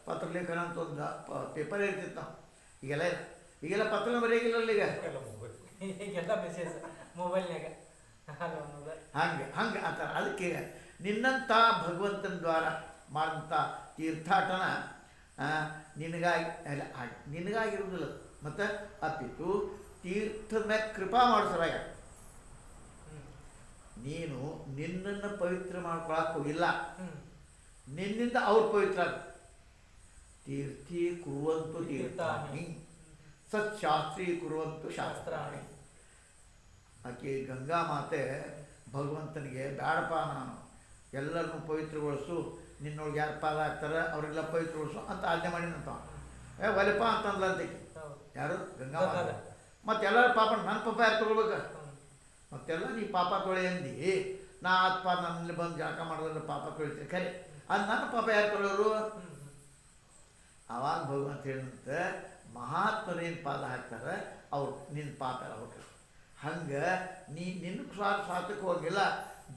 ಪತ್ರ ಲೇಖನ ಅಂತ ಒಂದು ಪೇಪರ್ ಇರ್ತಿತ್ತು ನಾವು. ಈಗೆಲ್ಲ ಪತ್ರ ಬರೆಯೋಗಿಲ್ಲ ಈಗೆಲ್ಲ ಮೆಸೇಜ್ ಮೊಬೈಲ್ನಾಗ ಹಂಗೆ ಆ ಥರ. ಅದಕ್ಕೆ ನಿನ್ನಂಥ ಭಗವಂತನ ದ್ವಾರ ಮಾಡಿದಂಥ ತೀರ್ಥಾಟನ ನಿನಗಾಗಿರುವುದಿಲ್ಲ. ಮತ್ತು ಅಪ್ಪಿತು ತೀರ್ಥದ ಮೇಲೆ ಕೃಪಾ ಮಾಡಿಸಲಾಗ ನೀನು ನಿನ್ನನ್ನು ಪವಿತ್ರ ಮಾಡ್ಕೊಳಕ್ಕೆ ಹೋಗಿಲ್ಲ, ನಿನ್ನಿಂದ ಅವ್ರು ಪವಿತ್ರ. ತೀರ್ಥಿ ಕುರುವಂತು ತೀರ್ಥಾನಿ ಸತ್ಶಾಸ್ತ್ರೀ ಕುರುವಂತು ಶಾಸ್ತ್ರಾಣಿ. ಆಕೆ ಗಂಗಾ ಮಾತೆ ಭಗವಂತನಿಗೆ ಬ್ಯಾಡಪ್ಪ ನಾನು ಎಲ್ಲರನ್ನೂ ಪವಿತ್ರಗೊಳಿಸು, ನಿನ್ನೊಳಗೆ ಯಾರು ಪಾದ ಆಗ್ತಾರೆ ಅವರೆಲ್ಲ ಪವಿತ್ರಗೊಳಿಸು ಅಂತ ಆಜ್ಞೆ ಮಾಡಿನಂತ. ಒಲೆಪ್ಪ ಅಂತಂದ್ಲಂತೆ ಯಾರು ಗಂಗಾ ಮಾತೆ. ಮತ್ತೆಲ್ಲರ ಪಾಪ ನನ್ನ ಪಾಪ ಯಾರು ತೊಗೊಳ್ಬೇಕು, ಮತ್ತೆಲ್ಲ ನೀ ಪಾಪ ತೊಳೆ ಅಂದು ನಾ ಆತ್ಪ ನನ್ನಲ್ಲಿ ಬಂದು ಜಳಕ ಮಾಡೋದ್ರಲ್ಲಿ ಪಾಪ ತೊಳಿತೀನಿ ಖರೆ ಅದು ನನ್ನ ಪಾಪ ಯಾರು ತೊಳೆಯೋರು. ಆವಾಗ ಭಗವಂತ ಹೇಳಿದಂತೆ ಮಹಾತ್ಮರೇನು ಪಾದ ಹಾಕ್ತಾರೆ ಅವ್ರು ನಿನ್ನ ಪಾಪ ಎಲ್ಲ ಹೋಗ್ತಾರೆ. ಹಂಗೆ ನಿನ್ನ ಸ್ವಾರ್ಥಕ್ಕೆ ಹೋಗಿಲ್ಲ,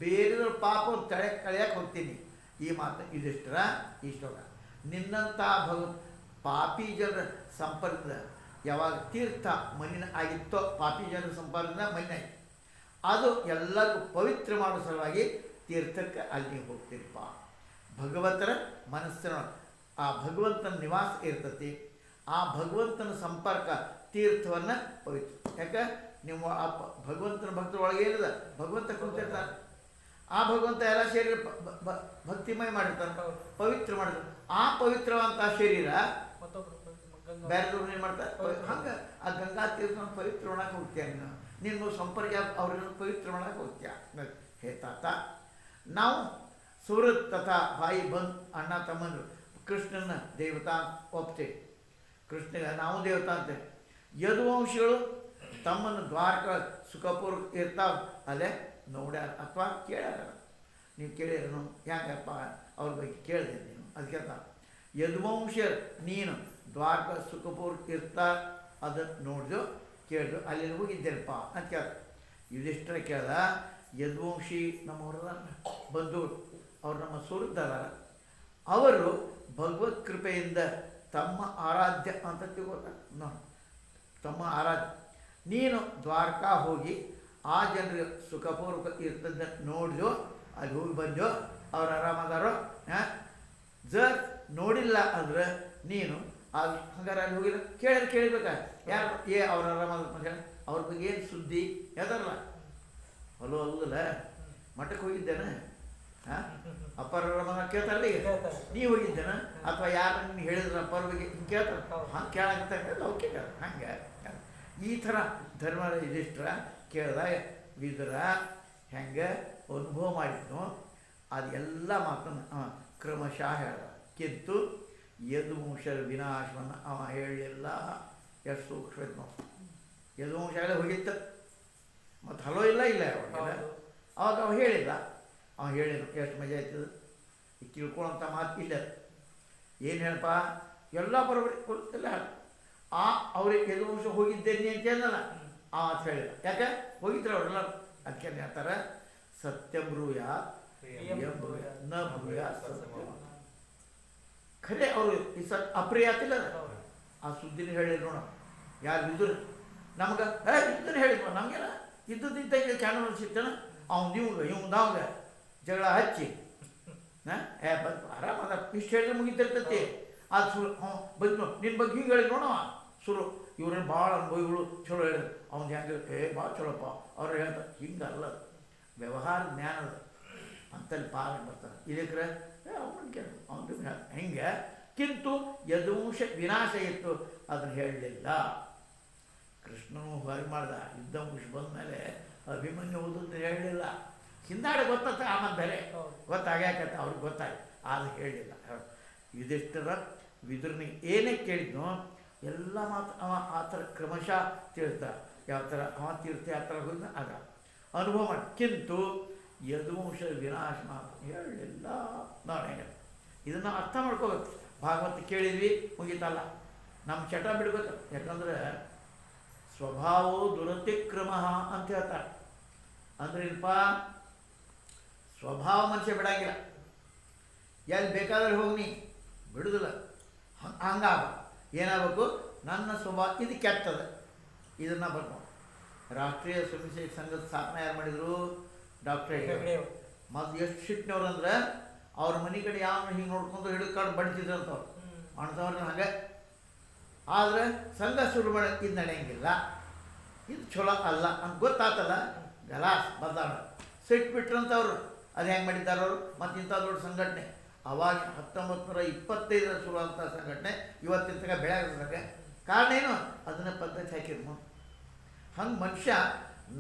ಬೇರೆಯವ್ರ ಪಾಪ ಕಳೆಯಕ್ಕೆ ಹೋಗ್ತೀನಿ. ಈ ಮಾತು ಇದಿಷ್ಟರ ಇಷ್ಟೋಗ ನಿನ್ನಂಥ ಪಾಪಿ ಜನರ ಸಂಪರ್ಕದ ಯಾವಾಗ ತೀರ್ಥ ಮಣ್ಣಿನ ಆಗಿತ್ತೋ ಪಾಪಿ ಜನರ ಸಂಪರ್ಕದ ಮಣ್ಣಿನಾಗಿ ಅದು ಎಲ್ಲರಿಗೂ ಪವಿತ್ರ ಮಾಡೋ ಸಲುವಾಗಿ ತೀರ್ಥಕ್ಕೆ ಅಲ್ಲಿ ನೀವು ಹೋಗ್ತೀರಿಪ್ಪ. ಭಗವಂತನ ಮನಸ್ಸಿನ ಆ ಭಗವಂತನ ನಿವಾಸ ಇರ್ತತಿ. ಆ ಭಗವಂತನ ಸಂಪರ್ಕ ತೀರ್ಥವನ್ನು ಪವಿತ್ರ. ಯಾಕೆ ನೀವು ಆ ಭಗವಂತನ ಭಕ್ತರ ಒಳಗೆ ಏನಿದೆ ಭಗವಂತ ಕುಂತಿರ್ತಾನೆ. ಆ ಶರೀರ ಶರೀರ ಭಕ್ತಿಮಯ ಮಾಡಿರ್ತಾನೆ, ಪವಿತ್ರ ಮಾಡಿರ್ತಾನೆ. ಆ ಪವಿತ್ರವಂತ ಶರೀರ ಬೇರೆದವ್ರು ಏನು ಮಾಡ್ತಾರೆ, ಹಂಗೆ ಆ ಗಂಗಾ ತೀರ್ಥ ಪವಿತ್ರ ಮಾಡಕ್ಕೆ ಹೋಗ್ತೀಯ ನೀನು ಸಂಪರ್ಕ ಅವ್ರನ್ನ ಪವಿತ್ರ ಮಾಡಕ್ಕೆ ಹೋಗ್ತೀಯ. ಹೇ ತಾತ, ನಾವು ಸುಹೃತ್ ತಥಾ ಬಾಯಿ ಬಂದು ಅಣ್ಣ ತಮ್ಮಂದರು ಕೃಷ್ಣನ ದೇವತಾ ಒಪ್ತೇವೆ. ಕೃಷ್ಣಗ ನಾವು ದೇವತಾ ಅಂತೇವೆ. ಯದುವಂಶಿಗಳು ತಮ್ಮನ್ನು ದ್ವಾರಕ ಸುಖಪೂರ್ ಇರ್ತಾವ ಅಲ್ಲೇ ನೋಡ್ಯಾರ ಅಥವಾ ಕೇಳ್ಯಾರ. ನೀವು ಕೇಳಿರನು ಹೆಂಗಪ್ಪ ಅವ್ರ ಬಗ್ಗೆ ಕೇಳಿದೆ ನೀನು, ಅದಕ್ಕೆ ಯದುವಂಶ ನೀನು ದ್ವಾರಕ ಸುಖಪೂರ್ ಇರ್ತಾ ಅದನ್ನು ನೋಡಿದು ಕೇಳಿದು ಅಲ್ಲಿ ಹೋಗಿದ್ದೇನಪ್ಪ ಅಂತ ಕೇಳ. ಯುಧಿಷ್ಠಿರ ಕೇಳ್ದ, ಯದುವಂಶಿ ನಮ್ಮವ್ರದ ಬಂಧುಗಳು, ಅವ್ರು ನಮ್ಮ ಸುಹೃದ್ದಾರ, ಅವರು ಭಗವತ್ ಕೃಪೆಯಿಂದ ತಮ್ಮ ಆರಾಧ್ಯ ಅಂತ ತಿಳ್ಕೊತಾರೆ. ನೋಡಿ, ತಮ್ಮ ಆರಾಧ್ಯ. ನೀನು ದ್ವಾರಕಾ ಹೋಗಿ ಆ ಜನರಿಗೆ ಸುಖಪೂರ್ವಕ ಇರ್ತದ ನೋಡಿದೋ, ಅಲ್ಲಿ ಹೋಗಿ ಬಂದೋ, ಅವ್ರು ಆರಾಮದಾರೋ. ಜರ್ ನೋಡಿಲ್ಲ ಅಂದ್ರೆ ನೀನು ಅಲ್ಲಿ ಹಂಗಾರೆ ಅಲ್ಲಿ ಹೋಗಿಲ್ಲ ಕೇಳಿರ್ಬೇಕಾ ಯಾರು ಅವ್ರು ಆರಾಮದ ಅವ್ರ ಬಗ್ಗೆ ಏನು ಸುದ್ದಿ ಯಾವ್ದಾರಲ್ಲ ಹೊಲೋ ಅಲ್ಲಲ್ಲ ಮಠಕ್ಕೆ ಹೋಗಿದ್ದೇನೆ ಅಪ್ಪರ ಆರಾಮದ ಕೇಳ್ತಾರಲ್ಲ ಈಗ ನೀವು ಹೋಗಿದ್ದೇನೆ ಅಥವಾ ಯಾರು ನಿಮ್ಗೆ ಹೇಳಿದ್ರೆ ಅಪ್ಪರ ಬಗ್ಗೆ ಹಿಂಗೆ ಕೇಳ್ತಾರೆ. ಹಂಗೆ ಕೇಳಾಕತ್ತ ಅವು ಕೇಳ ಹಂಗೆ ಈ ಥರ ಧರ್ಮದ ಯುಧಿಷ್ಠಿರ ಕೇಳ್ದ. ವಿದುರ ಹೆಂಗೆ ಅನುಭವ ಮಾಡಿದ್ನು ಅದೆಲ್ಲ ಮಾತನ್ನು ಕ್ರಮಶಃ ಹೇಳ್ದ. ಕಿಂತು ಯದುವಂಶದ ವಿನಾಶವನ್ನು ಅವ ಹೇಳಲಿಲ್ಲ. ಎಷ್ಟು ಸೂಕ್ಷ್ಮ ನೋಡಿ. ಯದುವಂಶ ಎಲ್ಲ ಹೋಗಿತ್ತು ಮತ್ತು ಹಲೋ ಇಲ್ಲ ಅವಾಗೆಲ್ಲ. ಅವಾಗ ಅವ ಹೇಳಿಲ್ಲ. ಅವ ಹೇಳಿದ ಎಷ್ಟು ಮಜಾ ಆಯ್ತದ. ಈಗ ತಿಳ್ಕೊಳ್ಳೋಂಥ ಮಾತು ಇಲ್ಲ. ಏನು ಹೇಳಪ್ಪ ಎಲ್ಲ ಬರೋಬರಿ ಎಲ್ಲ ಹೇಳ. ಅವ್ರಿಗೆ ಯದುವಂಶ ಹೋಗಿದ್ದೇನೆ ಅಂತ ಹೇಳಲ್ಲ ಆ ಮಾತು ಹೇಳಿಲ್ಲ. ಯಾಕೆ ಹೋಗಿದ್ರೆ ಅವರೆಲ್ಲ ಅದಕ್ಕೆ ಹೇಳ್ತಾರೆ ಸತ್ಯ ಬ್ರೂಯ ನ ಬ್ರೂಯ ಸತ್ಯ. ಖರೆ ಅವರು ಈ ಅಪ್ರಿಯ ಆತಿಲ್ಲ ಆ ಸುದ್ದಿನ ಹೇಳಿದ್ರು ನೋಡ. ಯಾರು ಇದ್ರು ನಮ್ಗೆ ಇದ್ದನ್ನು ಹೇಳಿದ್ವ ನಮಗೆಲ್ಲ ಇದ್ದದ್ದಿಂತ ಚಾನಲ್ ಸಿಗ್ತಾನೆ ಅವ್ನು ಇವ್ನದಾಗ ಜಗಳ ಹಚ್ಚಿ ಆರಾಮದ ಇಷ್ಟು ಹೇಳಿದ್ರೆ ಮುಗಿತಿರ್ತೈತಿ. ಅದು ಸುರು ಬಂದು ನಿನ್ನ ಬಗ್ಗೆ ಹಿಂಗೆ ಹೇಳಿ ನೋಡವ ಸುರು ಇವ್ರೇನು ಭಾಳ ಅನುಭವಿಗಳು ಚಲೋ ಹೇಳಿದ್ರು. ಅವ್ನು ಹೆಂಗೆ ಭಾಳ ಚಲೋಪ್ಪ ಅವ್ರು ಹೇಳ್ತಾರೆ. ಹಿಂಗಲ್ಲ, ವ್ಯವಹಾರ ಜ್ಞಾನದ ಅಂತಲ್ಲಿ ಪಾಲ ಬರ್ತಾರೆ. ಇದಕ್ಕೆ ಅವನು ಹೆಂಗೆ ಕಿಂತು ಯದುವಂಶ ವಿನಾಶ ಇತ್ತು ಅದನ್ನು ಹೇಳಲಿಲ್ಲ. ಕೃಷ್ಣನು ಹೊರಗೆ ಮಾಡ್ದ. ಯುದ್ಧ ಮುಗಿಸಿ ಬಂದ ಮೇಲೆ ಅಭಿಮನ್ಯು ಓದೋದು ಹೇಳಲಿಲ್ಲ. ಹಿಂದಾಡೆ ಗೊತ್ತಾಗ್ತದೆ ಆಮೇಲೆ ಬೇರೆ ಗೊತ್ತಾಗ್ಯಾಕತ್ತೆ ಅವ್ರಿಗೆ ಗೊತ್ತಾಗಿ ಅದು ಹೇಳಲಿಲ್ಲ. ಯುಧಿಷ್ಠಿರ ವಿದುರನಿಗೆ ಏನೇ ಕೇಳಿದ್ನೋ ಎಲ್ಲ ಮಾತು ಅವ ಆ ಥರ ಕ್ರಮಶಃ ತಿಳ್ತಾನೆ. ಯಾವ ಥರ ಅವ ತೀರ್ಥ ಯಾವ ಥರ ಹೋಗಿದ್ನ ಆಗ ಅನುಭವ ಮಾಡಿ. ಕಿಂತು ಯದುವಂಶದ ವಿನಾಶ ಮಾತು ಹೇಳಲಿಲ್ಲ. ನಾವು ಹೆಂಗೆ ಇದನ್ನು ಅರ್ಥ ಮಾಡ್ಕೋಬೇಕು. ಭಾಗವತ ಕೇಳಿದ್ವಿ ಮುಗೀತಲ್ಲ, ನಮ್ಮ ಚಟ ಬಿಡ್ಬೇಕು. ಯಾಕಂದ್ರೆ ಸ್ವಭಾವೋ ದುರತಿಕ್ರಮ ಅಂತ ಹೇಳ್ತಾರೆ. ಅಂದ್ರೆ ಏನಪ್ಪ, ಸ್ವಭಾವ ಮನುಷ್ಯ ಬಿಡಂಗಿಲ್ಲ. ಎಲ್ಲಿ ಬೇಕಾದ್ರೆ ಹೋಗಿ ಬಿಡುದಿಲ್ಲ. ಹಂಗಾಗ ಏನಾಗಬೇಕು, ನನ್ನ ಸ್ವಭಾವ ಇದು ಕೆಟ್ಟದ, ಇದನ್ನು ಬರ್ಕೊಂಡು. ರಾಷ್ಟ್ರೀಯ ಸ್ವಯಂ ಸೇವಕ ಸಂಘದ ಸ್ಥಾಪನೆ ಯಾರು ಮಾಡಿದರು? ಡಾಕ್ಟರ್ ಹೆಗ್ಡೆ. ಮತ್ತು ಎಷ್ಟು ಸಿಟ್ಟಿನವ್ರು ಅಂದ್ರೆ ಅವ್ರ ಮನೆ ಕಡೆ ಯಾವ ಹಿಂಗೆ ನೋಡ್ಕೊಂಡು ಹಿಡಿದುಕೊಂಡು ಬಡಿತಿದ್ರು ಅಂತವ್ರು ಅಣ್ತವ್ರನ್ನ ಹಂಗೆ. ಆದರೆ ಸಂಘ ಶುರು ಮಾಡಿ ಇದು ನಡೆಯಂಗಿಲ್ಲ, ಇದು ಚಲೋ ಅಲ್ಲ ಅಂತ ಗೊತ್ತಾತಲ್ಲ, ಗಲಾಸ್ ಬದಲಾಡ ಸಿಟ್ಬಿಟ್ರಂಥವ್ರು. ಅದು ಹೆಂಗೆ ಮಾಡಿದ್ದಾರವರು. ಮತ್ತು ಇಂಥ ದೊಡ್ಡ ಸಂಘಟನೆ ಅವಾಗ 1925 ಶುರುವಂಥ ಸಂಘಟನೆ ಇವತ್ತಿನ ತನಕ ಬೆಳೆಯಾಗ ಕಾರಣ ಏನು? ಅದನ್ನು ಪದ್ಧತಿ ಹಾಕಿದ್ರು. ಹಂಗೆ ಮನುಷ್ಯ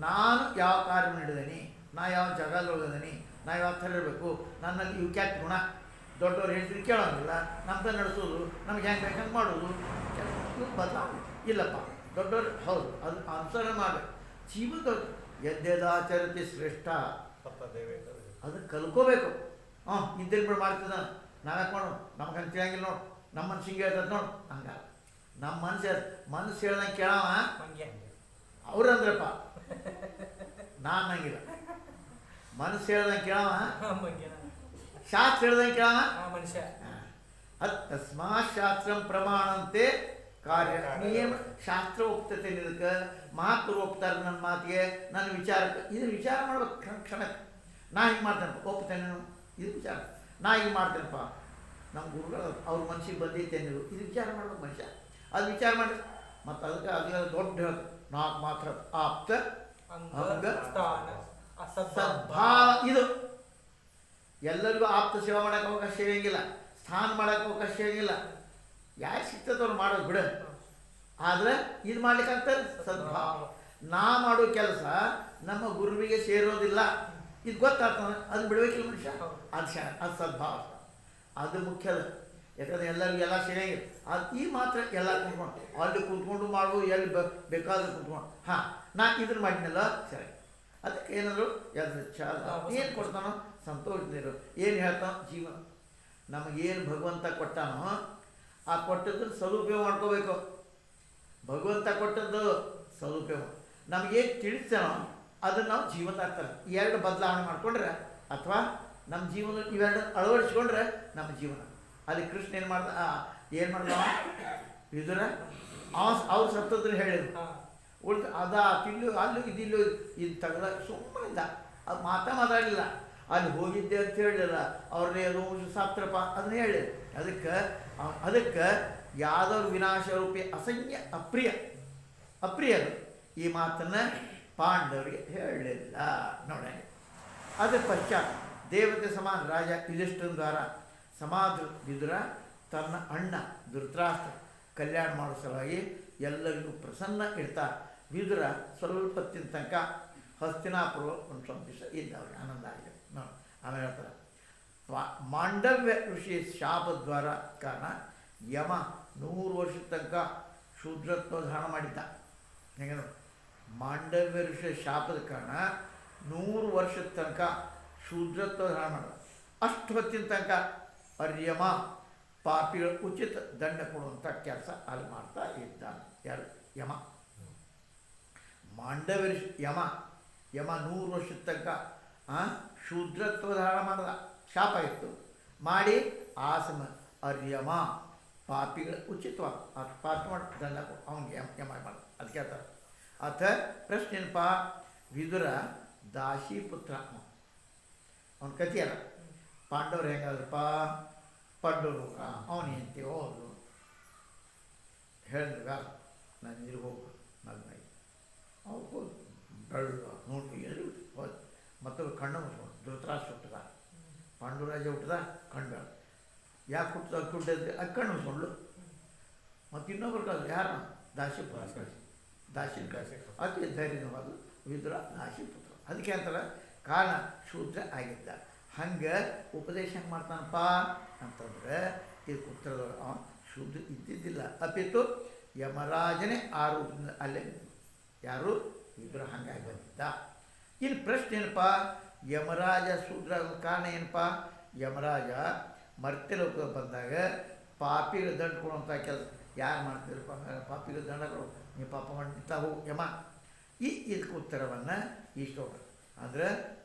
ನಾನು ಯಾವ ಕಾರ್ಯ ಮಾಡಿದ್ದೀನಿ, ನಾ ಯಾವ ಜಾಗದೊಳಗದೀನಿ, ನಾ ಯಾವ ಥರ ಇರಬೇಕು, ನನ್ನಲ್ಲಿ ಇವು ಕ್ಯಾಟ್ ಗುಣ. ದೊಡ್ಡವ್ರು ಹೇಳ್ತೀನಿ ಕೇಳೋಂಗಿಲ್ಲ, ನಮ್ದು ನಡೆಸೋದು, ನಮ್ಗೆ ಹೆಂಗೆ ಬೇಕಂಗೆ ಮಾಡೋದು, ಇವು ಬದಲಾವ ಇಲ್ಲಪ್ಪ. ದೊಡ್ಡವ್ರು ಹೌದು ಅದು ಅನುಸರಣೆ ಮಾಡಬೇಕು. ಜೀವದ ಯದ್ಯದಾಚರತಿ ಶ್ರೇಷ್ಠ ಅದನ್ನು ಕಲ್ಕೋಬೇಕು. ಇದ್ದೇನು ಬಿಡು ಮಾಡ್ತಿದ್ದ ನಾವ್ಯಾಕೆ ಮಾಡೋಣ, ನಮ್ಗೆ ಹಂಗೆ ತಿಳಿಯಂಗಿಲ್ಲ ನೋಡು, ನಮ್ಮ ಮನ್ಸು ಹಿಂಗೆ ಹೇಳ್ತದೆ ನೋಡು. ಹಂಗ ನಮ್ಮ ಮನಸ್ಸು ಹೇಳ್ದಂಗೆ ಕೇಳವ ಅವ್ರಂದ್ರಪ್ಪ, ನಾನು ಹಂಗಿಲ್ಲ. ಮನಸ್ಸು ಹೇಳ್ದಂಗೆ ಕೇಳವ, ಶಾಸ್ತ್ರ ಹೇಳ್ದಂಗೆ ಕೇಳವ ಮನುಷ್ಯ. ತಸ್ಮಾತ್ ಶಾಸ್ತ್ರಂ ಪ್ರಮಾಣಂತೆ ಕಾರ್ಯ ನಿಯಮ. ಶಾಸ್ತ್ರ ಒಪ್ತತೆ ಇದಕ್ಕೆ, ಮಹಾತ್ಮರು ಒಪ್ತಾರೆ ನನ್ನ ಮಾತಿಗೆ, ನನ್ನ ವಿಚಾರಕ್ಕೆ. ಇದನ್ನು ವಿಚಾರ ಮಾಡ್ಬೇಕು ಕ್ಷಣಕ್ಕೆ. ನಾ ಹಿಂಗೆ ಮಾಡ್ತೇನಪ್ಪ, ಒಪ್ತೇನೆ ಇದು ವಿಚಾರ. ನಾ ಹಿಂಗೆ ಮಾಡ್ತೇನಪ್ಪ, ನಮ್ಮ ಗುರುಗಳು ಅವ್ರ ಮನ್ಸಿಗೆ ಬಂದೈತೆ ನೀವು ಇದು ವಿಚಾರ ಮಾಡ್ಬೇಕು ಮನುಷ್ಯ. ಅದು ವಿಚಾರ ಮಾಡಿ ಮತ್ತು ಅದಕ್ಕೆ ಅದೆಲ್ಲ ದೊಡ್ಡ ನಾಲ್ಕು ಮಾತ್ರ ಆಪ್ತ ಅಂಗ ಸದ್ಭಾವ. ಇದು ಎಲ್ಲರಿಗೂ ಆಪ್ತ ಸೇವೆ ಮಾಡೋಕ್ಕೆ ಅವಕಾಶ ಇರೋಂಗಿಲ್ಲ, ಸ್ನಾನ ಮಾಡೋಕ್ಕೆ ಅವಕಾಶ ಇರೋಂಗಿಲ್ಲ. ಯಾರು ಸಿಗ್ತದವ್ರು ಮಾಡೋದು ಬಿಡು. ಆದರೆ ಇದು ಮಾಡ್ಲಿಕ್ಕೆ ಆಗ್ತದೆ ಸದ್ಭಾವ. ನಾ ಮಾಡೋ ಕೆಲಸ ನಮ್ಮ ಗುರುವಿಗೆ ಸೇರೋದಿಲ್ಲ, ಇದು ಗೊತ್ತಾಗ್ತದೆ, ಅದು ಬಿಡಬೇಕಿಲ್ಲ ಮನುಷ್ಯ. ಅದು ಸದ್ಭಾವ, ಅದು ಮುಖ್ಯ. ಯಾಕಂದರೆ ಎಲ್ಲರಿಗೂ ಎಲ್ಲ ಸೇರಿಯಂಗಿಲ್ಲ. ಅದು ಈ ಮಾತ್ರ ಎಲ್ಲ ಕುಂತ್ಕೊಂಡು ಅಲ್ಲಿ ಕುಂತ್ಕೊಂಡು ಮಾಡ್ಬೋದು, ಎಲ್ಲಿ ಬೇಕಾದ್ರೂ ಕುಂತ್ಕೊಂಡು ಹಾಂ ನಾ ಇದನ್ನು ಮಾಡಿದ್ನಲ್ಲ ಸರಿ. ಅದಕ್ಕೆ ಏನಾದರೂ ಏನು ಕೊಡ್ತಾನೋ ಸಂತೋಷದಿರು. ಏನು ಹೇಳ್ತಾನೋ ಜೀವನ ನಮಗೇನು ಭಗವಂತ ಕೊಟ್ಟಾನೋ ಆ ಕೊಟ್ಟದ್ದು ಸದುಪಯೋಗ ಮಾಡ್ಕೋಬೇಕು. ಭಗವಂತ ಕೊಟ್ಟದ್ದು ಸದುಪಯೋಗ. ನಮಗೇನು ತಿಳಿಸ್ತಾನೋ ಅದನ್ನು ನಾವು ಜೀವನ ಆಗ್ತಾರೆ. ಎರಡು ಬದಲಾವಣೆ ಮಾಡಿಕೊಂಡ್ರೆ ಅಥವಾ ನಮ್ಮ ಜೀವನ ಇವೆರಡು ಅಳವಡಿಸ್ಕೊಂಡ್ರೆ ನಮ್ಮ ಜೀವನ. ಅಲ್ಲಿ ಕೃಷ್ಣ ಏನು ಮಾಡ್ದ ವಿದುರ ಅವ್ರು ಸತ್ತದ್ರೆ ಹೇಳಿದ್ರು ಉಳಿದು ತಿಲ್ಲು ಅಲ್ಲೂ ಇದಿಲ್ಲೂ ಇದು ತೆಗೆದ ಸುಮ್ಮನೆ ಇದ್ದ. ಅದು ಮಾತಾಡಲಿಲ್ಲ. ಅಲ್ಲಿ ಹೋಗಿದ್ದೆ ಅಂತ ಹೇಳಿಲ್ಲ, ಅವ್ರನ್ನೇ ಅದು ಸತ್ರಪ್ಪ ಅದನ್ನ ಹೇಳಿಲ್ಲ. ಅದಕ್ಕೆ ಯಾವ್ದವ್ರ ವಿನಾಶ ರೂಪಿ ಅಸಂಖ್ಯ ಅಪ್ರಿಯರು ಈ ಮಾತನ್ನು ಪಾಂಡವರಿಗೆ ಹೇಳಲಿಲ್ಲ. ನೋಡ ಅದರ ಪಶ್ಚಾತ್ ದೇವತೆ ಸಮಾನ ರಾಜ ಯುಧಿಷ್ಠಿರನ ದ್ವಾರ ಸಮಾಧಿ ವಿದುರ ತನ್ನ ಅಣ್ಣ ಧೃತರಾಷ್ಟ್ರ ಕಲ್ಯಾಣ ಮಾಡೋ ಸಲುವಾಗಿ ಎಲ್ಲರಿಗೂ ಪ್ರಸನ್ನ ಇಡ್ತಾ ವಿದುರ ಸ್ವಲ್ಪ ಹೊತ್ತಿನ ತನಕ ಹಸ್ತಿನಾಪುರ ಒಂದು ಸ್ವಲ್ಪ ದಿವಸ ಇದ್ದವ್ರಿಗೆ ಆನಂದ ಆಗಿದೆ. ನೋಡಿ ಆಮೇಲೆ ಹೇಳ್ತಾರೆ ಮಾಂಡವ್ಯ ಋಷಿ ಶಾಪದ್ವಾರ ಕಾರಣ ಯಮ 100 ವರ್ಷದ ತನಕ ಶೂದ್ರತ್ವ ಧಾರಣ ಮಾಡಿದ್ದ. ಹೇಗೆ ನೋಡಿ, ಮಾಂಡವ್ಯ ಋಷಿ ಶಾಪದ ಕಾರಣ 100 ವರ್ಷದ ತನಕ ಶೂದ್ರತ್ವ ಧಾರಣ ಮಾಡಿದ. ಅಷ್ಟು ಹೊತ್ತಿನ ತನಕ ಯಮ ಪಾಪಿಗಳ ಉಚಿತ ದಂಡ ಕೊಡುವಂಥ ಕೆಲಸ ಅಲ್ಲಿ ಮಾಡ್ತಾ ಇದ್ದಾನೆ. ಯಾರು? ಯಮ. ಮಾಂಡವ್ಯ ಯಮ 100 ವರ್ಷದ ತನಕ ಶೂದ್ರತ್ವ ಧಾರಣ ಮಾಡಿದ. ಶಾಪ ಇತ್ತು ಮಾಡಿ ಆಸಮ ಯಮ ಪಾಪಿಗಳ ಉಚಿತವಾಗಿ ಅದು ಪಾಪಿ ಮಾಡಿ ದಂಡ ಕೊಡು ಅವನಿಗೆ ಯಮ ಮಾಡ. ಅದಕ್ಕೆ ಹೇಳ್ತಾರೆ ಅಥ ಪ್ರಶ್ನೆ ಏನಪ್ಪ, ವಿದುರ ದಾಸಿ ಪುತ್ರ ಅವನ ಕಥೆಯಲ್ಲ. ಪಾಂಡವ್ರು ಹೆಂಗಾದ್ರಪ್ಪ, ಪಂಡವರು ಅವನು ಎಂತೆ ಹೋದ್ರು ಹೇಳಿದ್ರಾಗ ನಾನು ನೀರು ಹೋಗು ನಗ್ನಾಗಿ ಅವ್ರು ಹೋದ್ರು ಬೆಳ್ಳ ನೋಡಿ ಎಲ್ಲಿ ಹೋದ್ ಮತ್ತೊಬ್ಬರು ಕಣ್ಣು ಮುಚ್ಕೊಂಡು ಧೃತರಾಷ್ಟ್ರ ಹುಟ್ಟದ, ಪಾಂಡುರಾಜ ಹುಟ್ಟದ ಕಣ್ಣು ಯಾಕೆ ಹುಟ್ಟಿದ ಅದು ಕಣ್ಣು ಮುಚ್ಕೊಂಡು. ಮತ್ತು ಇನ್ನೊಬ್ರು ಕಾಲ ಯಾರು ದಾಸಿ ಕಳಿಸಿ ಅತಿ ಧೈರ್ಯವಾದ ವಿದುರ ದಾಸಿ ಪುತ್ರ. ಅದಕ್ಕೆ ಅಂತಾರೆ ಕಾರಣ ಶೂದ್ರ ಆಗಿದ್ದ. ಹಂಗೆ ಉಪದೇಶ ಹೆಂಗೆ ಮಾಡ್ತಾನಪ್ಪ ಅಂತಂದರೆ ಇದು ಉತ್ತರದೊಳಗೆ ಶೂದ್ರ ಇದ್ದಿದ್ದಿಲ್ಲ. ಅಪಿತು ಯಮರಾಜನೇ ಆರೋಪದಿಂದ ಅಲ್ಲೇ ಯಾರು ವಿದುರ ಹಂಗಾಗಿ ಬಂದಿದ್ದ. ಇನ್ನು ಪ್ರಶ್ನೆ ಏನಪ್ಪ, ಯಮರಾಜ ಶೂದ್ರ ಕಾರಣ ಏನಪ್ಪ, ಯಮರಾಜ ಮರ್ತ್ಯಲೋಕ ಬಂದಾಗ ಪಾಪಿಗೆ ದಂಡ ಕೊಡುವಂಥ ಕೆಲಸ ಯಾರು ಮಾಡ್ತಿರಪ್ಪ, ಪಾಪಿಗೆ ದಂಡ ಕೊಡು, ನೀವು ಪಾಪ ಮಾಡಿರ್ತಾ ಹೋಗು ಯಮ. ಇದಕ್ಕೆ ಉತ್ತರವನ್ನು ಇಷ್ಟು ಅಂದರೆ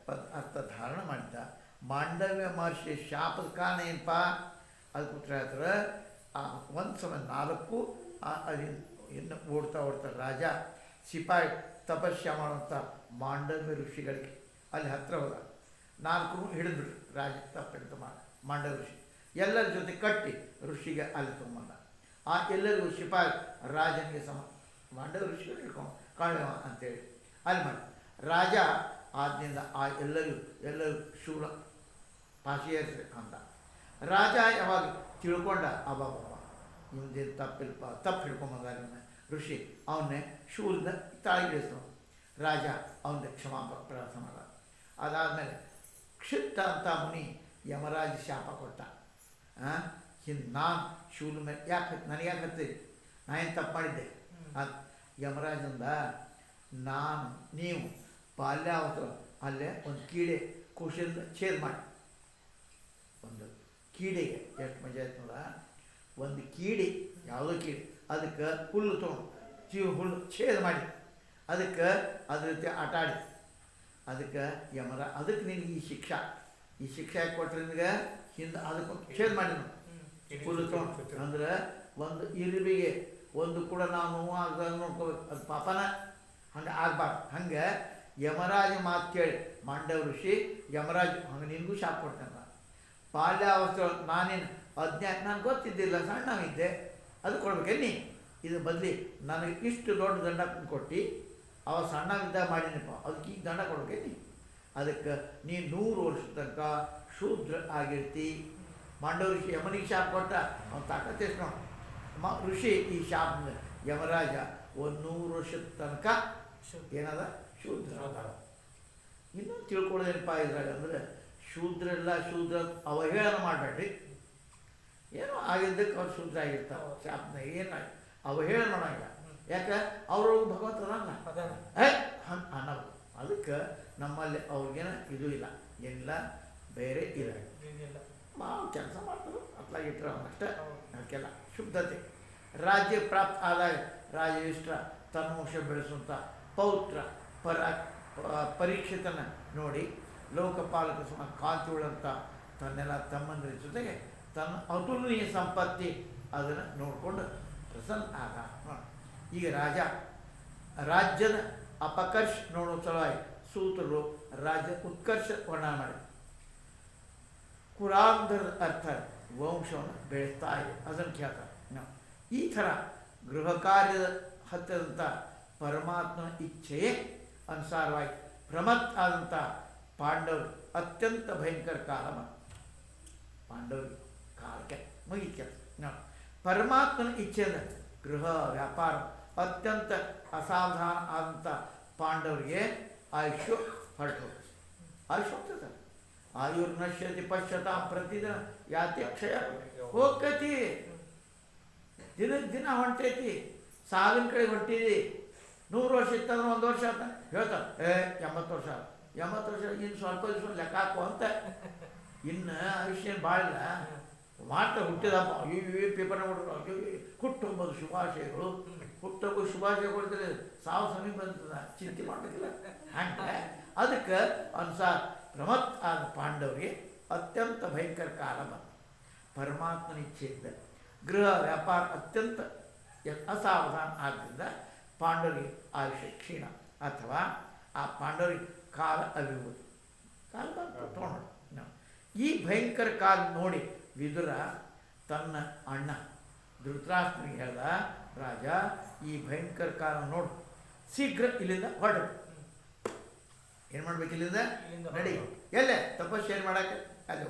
ಅರ್ಥ ಧಾರಣ ಮಾಡಿದ್ದ. ಮಾಂಡವ್ಯ ಮಹರ್ಷಿ ಶಾಪದ ಕಾರಣ ಏನಪ್ಪ, ಅದಕ್ಕೆ ಉತ್ತರ ಹೇಳ್ತಾರೆ ಒಂದು ಸಮಯ 4 ಇನ್ನು ಓಡ್ತಾ ರಾಜ ಸಿಪಾಯಿ ತಪಸ್ಯ ಮಾಡುವಂಥ ಮಾಂಡವ್ಯ ಋಷಿಗಳಿಗೆ ಅಲ್ಲಿ ಹತ್ತಿರ ಹೋದ. 4 ಹಿಡಿದ್ಬಿಟ್ರು ರಾಜ ತಪ್ಪಿಡ್ತು ಮಾಂಡವ್ಯ ಋಷಿ ಎಲ್ಲರ ಜೊತೆ ಕಟ್ಟಿ ಋಷಿಗೆ ಅಲ್ಲಿ ತೊಗೊಂಬಂದ. ಎಲ್ಲರಿಗೂ ಸಿಪಾಯಿ ರಾಜನಿಗೆ ಮಾಂಡವ್ಯ ಋಷಿಗಳು ಹಿಡ್ಕೊಂಡು ಕಾಳುವ ಅಂತೇಳಿ ಅಲ್ಲಿ ಮಾಡಿ ರಾಜ ಆದ್ದರಿಂದ ಎಲ್ಲರೂ ಶೂಲ ಪಾಶಿ ಏರಿಸ್ಬೇಕು ಅಂದ. ರಾಜ ಯಾವಾಗ ತಿಳ್ಕೊಂಡ ಅಬ್ಬಾಬ ಇವನೇನು ತಪ್ಪು ಹಿಡ್ಕೊಂಬಂದ ಋಷಿ ಅವನ್ನೇ ಶೂಲದ ತಾಳಿಗಿಳಿಸ್ತು. ರಾಜ ಅವನಿಗೆ ಕ್ಷಮಾಪಣ ಪ್ರಾರ್ಥನೆ ಮಾಡ. ಅದಾದಮೇಲೆ ಕ್ಷಿಪ್ತ ಅಂತ ಮುನಿ ಯಮರಾಜ ಶಾಪ ಕೊಟ್ಟ. ಹಿಂದೆ ನಾನು ಶೂಲ ಮೇಲೆ ನನಗೆ ಯಾಕೆ ಹತ್ತಿ ನಾನೇನು ತಪ್ಪು ಮಾಡಿದ್ದೆ. ಅದು ಯಮರಾಜಂದ ನೀವು ಬಾಲ್ಯಾವಸ್ಥೆ ಅಲ್ಲೇ ಒಂದು ಕೀಡೆ ಕುಶಿಂದ ಛೇದ ಮಾಡಿ, ಒಂದು ಕೀಡೆಗೆ ಎಷ್ಟು ಮಜಾ ಆಯ್ತು ನೋಡ, ಒಂದು ಕೀಡೆ ಯಾವುದೋ ಕೀಡೆ ಅದಕ್ಕೆ ಹುಲ್ಲು ತೊಗೊಂಡು ಹುಲ್ಲು ಛೇದ ಮಾಡಿ ಅದಕ್ಕೆ ಅದ್ರ ರೀತಿ ಆಟ ಆಡಿ ಅದಕ್ಕೆ ಅದಕ್ಕೆ ನಿನಗೆ ಈ ಶಿಕ್ಷೆ ಯಾಕೆ ಕೊಟ್ಟರೆ ನಿನಗೆ ಹಿಂದೆ ಅದಕ್ಕೆ ಛೇದ ಮಾಡಿ ಹುಲ್ಲು ತೊಗೊಂಡು ಅಂದ್ರೆ ಒಂದು ಇರುವಿಗೆ ಒಂದು ಕೂಡ ನಾವು ನೋವು ಆಗದಾಗ ನೋಡ್ಕೋಬೇಕು. ಅದು ಪಾಪನ ಹಂಗೆ ಆಗಬಾರ್ದು. ಹಂಗೆ ಯಮರಾಜ ಮಾತು ಕೇಳಿ ಮಾಂಡವ ಋಷಿ ಯಮರಾಜ ಹಂಗೆ ನಿನಗೂ ಶಾಪ ಕೊಡ್ತಾನೆ. ಬಾಲ್ಯಾವಸ್ಥೆ ನಾನೇನು ನನಗೆ ಗೊತ್ತಿದ್ದಿಲ್ಲ, ಸಣ್ಣವಿದ್ದೆ, ಅದು ಕೊಡ್ಬೇಕೆನ್ನಿ. ಇದು ಬದಲಿ ನನಗೆ ಇಷ್ಟು ದೊಡ್ಡ ದಂಡ ಕೊಟ್ಟು ಅವ ಸಣ್ಣವಿದ್ದಾಗ ಮಾಡಿನಪ್ಪ, ಅದಕ್ಕೆ ಈಗ ದಂಡ ಕೊಡ್ಬೇಕೆನ್ನಿ. ಅದಕ್ಕೆ ನೀ 100 ವರ್ಷದ ತನಕ ಶೂದ್ರ ಆಗಿರ್ತಿ. ಮಾಂಡವ ಋಷಿ ಯಮನಿಗೆ ಶಾಪ ಕೊಟ್ಟ, ಅವ್ನು ತಾಕತ್ತೆಷ್ಟು ನೋಡಿ ಋಷಿ ಈ ಶಾಪ ಯಮರಾಜ 100 ವರ್ಷದ ತನಕ ಏನದ ಶೂದ್ರ. ಇನ್ನೊಂದು ತಿಳ್ಕೊಳ್ಳೋದೇನಪ್ಪ ಇದ್ರಾಗ ಅಂದ್ರೆ ಶೂದ್ರೆಲ್ಲ ಶೂದ್ರ ಅವಹೇಳನ ಮಾಡಬೇಡ್ರಿ. ಏನೋ ಆಗಿದ್ದಕ್ಕೆ ಅವ್ರು ಶೂದ್ರ ಆಗಿರ್ತಾರೆ. ಶಾಪನ ಏನು ಅವಹೇಳನ ಮಾಡೋಂಗಿಲ್ಲ. ಯಾಕೆ ಅವ್ರೊಳಗೆ ಭಗವಂತ ಹಂಗೆ ಅನ್ನೋದು. ಅದಕ್ಕೆ ನಮ್ಮಲ್ಲಿ ಅವ್ರಿಗೇನ ಇದು ಇಲ್ಲ, ಏನಿಲ್ಲ ಬೇರೆ ಇಲ್ಲ. ನಾವು ಕೆಲಸ ಮಾಡ್ತಾರೆ ಅತ್ಲಾಗಿಟ್ಟರೆ ಅವನಷ್ಟೇ. ಅದಕ್ಕೆಲ್ಲ ಶುದ್ಧತೆ. ರಾಜ್ಯ ಪ್ರಾಪ್ತ ಆದಾಗ ರಾಜೇಷ್ಟ್ರ ತನ್ನ ವಂಶ ಬೆಳೆಸುವಂಥ ಪೌತ್ರ ಪರೀಕ್ಷಿತನ ನೋಡಿ ಲೋಕಪಾಲಕ ಸಮ ಕಾಂತಿ ಉಳ್ಳಂಥ ತನ್ನೆಲ್ಲ ತಮ್ಮಂದಿರ ಜೊತೆಗೆ ತನ್ನ ಅತುಲನೀಯ ಸಂಪತ್ತಿ ಅದನ್ನು ನೋಡಿಕೊಂಡು ಪ್ರಸನ್ನ ಆದ. ಈಗ ರಾಜ್ಯದ ಅಪಕರ್ಷ ನೋಡೋ ಸಲುವಾಗಿ ಸೂತ್ರರು ರಾಜ್ಯ ಉತ್ಕರ್ಷ ವರ್ಣನೆ ಮಾಡಿ ಕುರಾಂಧರದ ಅರ್ಥ ವಂಶವನ್ನು ಬೆಳೆಸ್ತಾ ಇದೆ, ಅದನ್ನು ಕೇಳ್ತಾರೆ. ಈ ಥರ ಗೃಹ ಕಾರ್ಯದ ಹತ್ತಿರದಂಥ ಪರಮಾತ್ಮನ ಇಚ್ಛೆಯೇ ಅನುಸಾರವಾಗಿ ಪ್ರಮತ್ ಆದಂಥ ಪಾಂಡವರು ಅತ್ಯಂತ ಭಯಂಕರ ಕಾಲ ಪಾಂಡವರಿಗೆ ಕಾಲಕ್ಕೆ ಮುಗಿಕೆ ಪರಮಾತ್ಮನ ಇಚ್ಛೆಯಿಂದ ಗೃಹ ವ್ಯಾಪಾರ ಅತ್ಯಂತ ಅಸಾವಧಾನ ಆದಂಥ ಪಾಂಡವರಿಗೆ ಆಯುಷ್ಯ ಹೊರಟು. ಆಯುಷ್ಯ ಹೋಗ್ತದೆ. ಆಯುರ್ನಶ್ಯತಿ ಪಶ್ಯತ ಪ್ರತಿದಿನ ಯಾತಿ ಕ್ಷಯ ಹೋಗ್ತೈತಿ. ದಿನ ಹೊಂಟೈತಿ. ಸಾವಿನ ಕಡೆ ಹೊಂಟಿದಿ. 100 ವರ್ಷ ಇತ್ತಂದ್ರೆ 1 ವರ್ಷ ಅಂತ ಹೇಳ್ತಾರೆ. 80 ವರ್ಷ 80 ವರ್ಷ ಇನ್ನು ಸ್ವಲ್ಪ ದಿವಸ ಲೆಕ್ಕ ಹಾಕು ಅಂತ. ಇನ್ನು ಆಯುಷ್ಯ ಭಾಳ ಇಲ್ಲ ಮಾಡ್ತಾ ಹುಟ್ಟಿದಪ್ಪ ಇವು ಪೇಪರ್ ನೋಡ್ರು ಹುಟ್ಟುಹಬ್ಬದ ಶುಭಾಶಯಗಳು. ಹುಟ್ಟುಹಬ್ಬ ಶುಭಾಶಯ ಕೊಡ್ತಾರೆ, ಸಾವು ಸಮೀಪ ಬಂತದ, ಚಿಂತೆ ಮಾಡಬೇಕಿಲ್ಲ. ಹಂಗೆ ಅದಕ್ಕೆ ಅನುಸಾರ ಪ್ರಮತ್ ಆದ ಪಾಂಡವರಿಗೆ ಅತ್ಯಂತ ಭಯಂಕರ ಕಾಲ ಬಂತು. ಪರಮಾತ್ಮನ ಇಚ್ಛೆಯಿಂದ ಗೃಹ ವ್ಯಾಪಾರ ಅತ್ಯಂತ ಅಸಾವಧಾನ ಆದ್ದರಿಂದ ಪಾಂಡವರಿಗೆ ಆಯುಷ್ಯ ಕ್ಷೀಣ ಅಥವಾ ಆ ಪಾಂಡವರಿಗೆ ಕಾಲ ಅಭಿವೃದ್ಧಿ ಕಾಲ ಬಂತು ತೊಗೊಂಡು. ಈ ಭಯಂಕರ ಕಾಲ ನೋಡಿ ವಿದುರ ತನ್ನ ಅಣ್ಣ ಧೃತರಾಷ್ಟ್ರನಿಗೆ ಹೇಳ್ದ, ರಾಜ ಈ ಭಯಂಕರ ಕಾಲ ನೋಡು, ಶೀಘ್ರ ಇಲ್ಲಿಂದ ಹೊರಡು. ಏನು ಮಾಡ್ಬೇಕು? ಇಲ್ಲಿಂದ ನಡಿ. ಎಲ್ಲೇ ತಪಸ್ಸು ಏನು ಮಾಡೋಕ್ಕೆ ಅದು.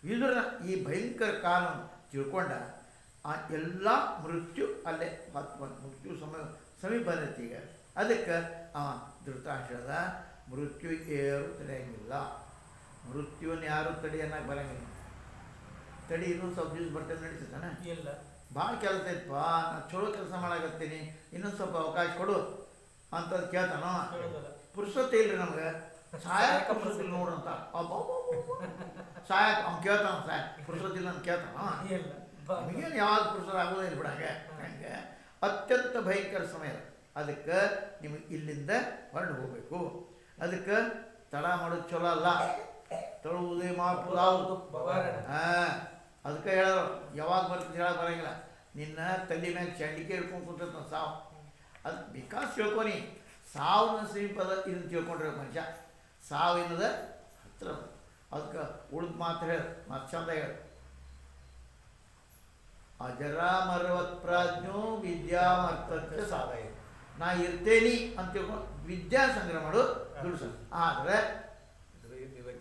ವಿದುರ ಈ ಭಯಂಕರ ಕಾಲವನ್ನು ತಿಳ್ಕೊಂಡ. ಆ ಎಲ್ಲ ಮೃತ್ಯು ಅಲ್ಲೇ ಮೃತ್ಯು ಸಮೀಪ ಬಂದೈತಿ. ಈಗ ಅದಕ್ಕೆ ಧೃತರಾಷ್ಟ್ರದ ಮೃತ್ಯು ಯಾರು ತಡೆಯಂಗಿಲ್ಲ. ಮೃತ್ಯುವನ್ನು ಯಾರು ತಡೆಯನ್ನಾಗಿ ಬರೋಂಗಿಲ್ಲ. ತಡಿ ಇನ್ನೊಂದು ಸ್ವಲ್ಪ ದಿವ್ಸ ಬರ್ತೇನೆ ನಡೀತಾನೆ ಇಲ್ಲ. ಭಾಳ ಕೆಲಸ ಐತಪ್ಪ, ನಾನು ಚಲೋ ಕೆಲಸ ಮಾಡಾಕತ್ತೀನಿ, ಇನ್ನೊಂದು ಸ್ವಲ್ಪ ಅವಕಾಶ ಕೊಡು ಅಂತದ್ದು ಕೇಳ್ತಾನೋ. ಪುರುಷತೆ ಇಲ್ರಿ ನಮ್ಗೆ. ಸಾಯಕ ಪುರುಷತಿಲ್ಲ ನೋಡ್ರಂತ ಸಾಯಕ ಅವ್ನು ಕೇಳ್ತಾನ. ಪುರುಷತಿಲ್ಲ ಅಂತ ಕೇಳ್ತಾನೋ. ನಮಗೇನು ಯಾವಾಗ ಪುರುಷರು ಆಗೋದಿಲ್ಲ ಬಿಡಾಗೆ. ಹಂಗೆ ಅತ್ಯಂತ ಭಯಂಕರ ಸಮಯ. ಅದಕ್ಕೆ ನಿಮಗೆ ಇಲ್ಲಿಂದ ಹೊರಡು ಹೋಗಬೇಕು. ಅದಕ್ಕೆ ತಡ ಮಾಡೋದು ಚಲೋ ಅಲ್ಲ. ತೊಳುವುದೇ ಮಾಪುದು. ಅದಕ್ಕೆ ಹೇಳೋರು ಯಾವಾಗ ಬರ್ತದೆ ಹೇಳೋಕೆ ಬರೋಂಗಿಲ್ಲ. ನಿನ್ನ ತಲೆ ಮ್ಯಾಗ ಚಂಡಿಕೆ ಹಿಡ್ಕೊಂಡು ಕುಂತ ಸಾವು. ಅದು ಬಿಕಾಸ್ ತಿಳ್ಕೊನಿ. ಸಾವಿನ ಸಮೀಪದ ಇದನ್ನು ತಿಳ್ಕೊಂಡಿರೋ ಮನುಷ್ಯ ಸಾವು ಏನದ ಹತ್ರ. ಅದಕ್ಕೆ ಉಳಿದ ಮಾತು ಹೇಳ ಮಾತು ಚಂದ ಹೇಳ. ಅಜರಾಮರವತ್ ಪ್ರಾಜ್ಞೋ ವಿದ್ಯಾಮರ್ಥಕ್ಕೆ ಸಾಧಯ. ನಾ ಇರ್ತೇನಿ ಅಂತ ತಿಳ್ಕೊಂಡು ವಿದ್ಯಾ ಸಂಗ್ರಹ ಮಾಡು, ದುಡ್ಡು. ಆದರೆ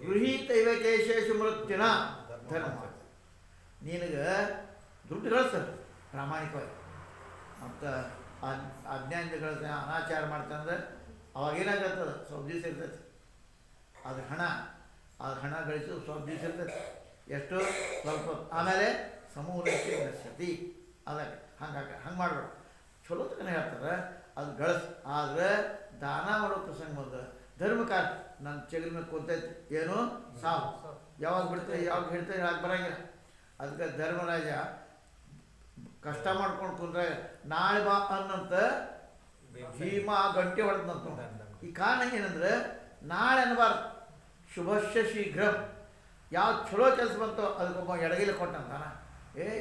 ಗೃಹೀತ ಇವ ಕೇಶೇಶು ಮೃತ್ಯುನ ಧರ್ಮ. ನಿನಗೆ ದುಡ್ಡು ಗಳಿಸ್ತಾರೆ ಪ್ರಾಮಾಣಿಕವಾಗಿ. ಮತ್ತು ಅಜ್ಞಾನದ ಗಳಿಸ್ತಾನೆ, ಅನಾಚಾರ ಮಾಡ್ತಾನಂದ್ರೆ ಅವಾಗೇನಾಗತ್ತದ ಸ್ವಲ್ಪ ದಿವಸ ಇರ್ತೈತಿ. ಅದು ಹಣ ಗಳಿಸೋದು ಸ್ವಲ್ಪ ದಿವಸ ಇರ್ತೈತಿ. ಎಷ್ಟು ಸ್ವಲ್ಪ. ಆಮೇಲೆ ಸಮೂಹಕ್ಕೆ ನಶ್ಯತಿ. ಅದಕ್ಕೆ ಹಂಗೆ ಮಾಡಬೇಡ. ಚಲೋ ತನಕ ಹೇಳ್ತಾರೆ ಅದು ಗಳಿಸ್. ಆದರೆ ದಾನ ಮಾಡೋ ಪ್ರಸಂಗ ಬಂದು ಧರ್ಮ ಕಾರ್ಯ ನನ್ನ ಚಗರಿ ಮೇಲೆ ಕೂತೈತಿ. ಏನು ಸಾವು ಯಾವಾಗ ಬಿಡ್ತಾರೆ ಯಾವಾಗ ಹೇಳ್ತಾರೆ ಹೇಳಕ್ಕೆ ಬರೋಂಗಿಲ್ಲ. ಅದಕ್ಕೆ ಧರ್ಮರಾಜ ಕಷ್ಟ ಮಾಡ್ಕೊಂಡು ಕುಂದ್ರೆ ನಾಳೆ ಬಾ ಅನ್ನಂತ ಭೀಮ ಗಂಟೆ ಹೊಡೆದಂತ. ಈ ಕಾರಣ ಏನಂದ್ರೆ ನಾಳೆ ಅನ್ನಬಾರ್ದು. ಶುಭಶ್ಯ ಶೀಘ್ರ. ಯಾವ ಚಲೋ ಕೆಲಸ ಬಂತೋ ಅದಕ್ಕೊಬ್ಬ ಎಡಗೈಲಿ ಕೊಟ್ಟಂತಾನ.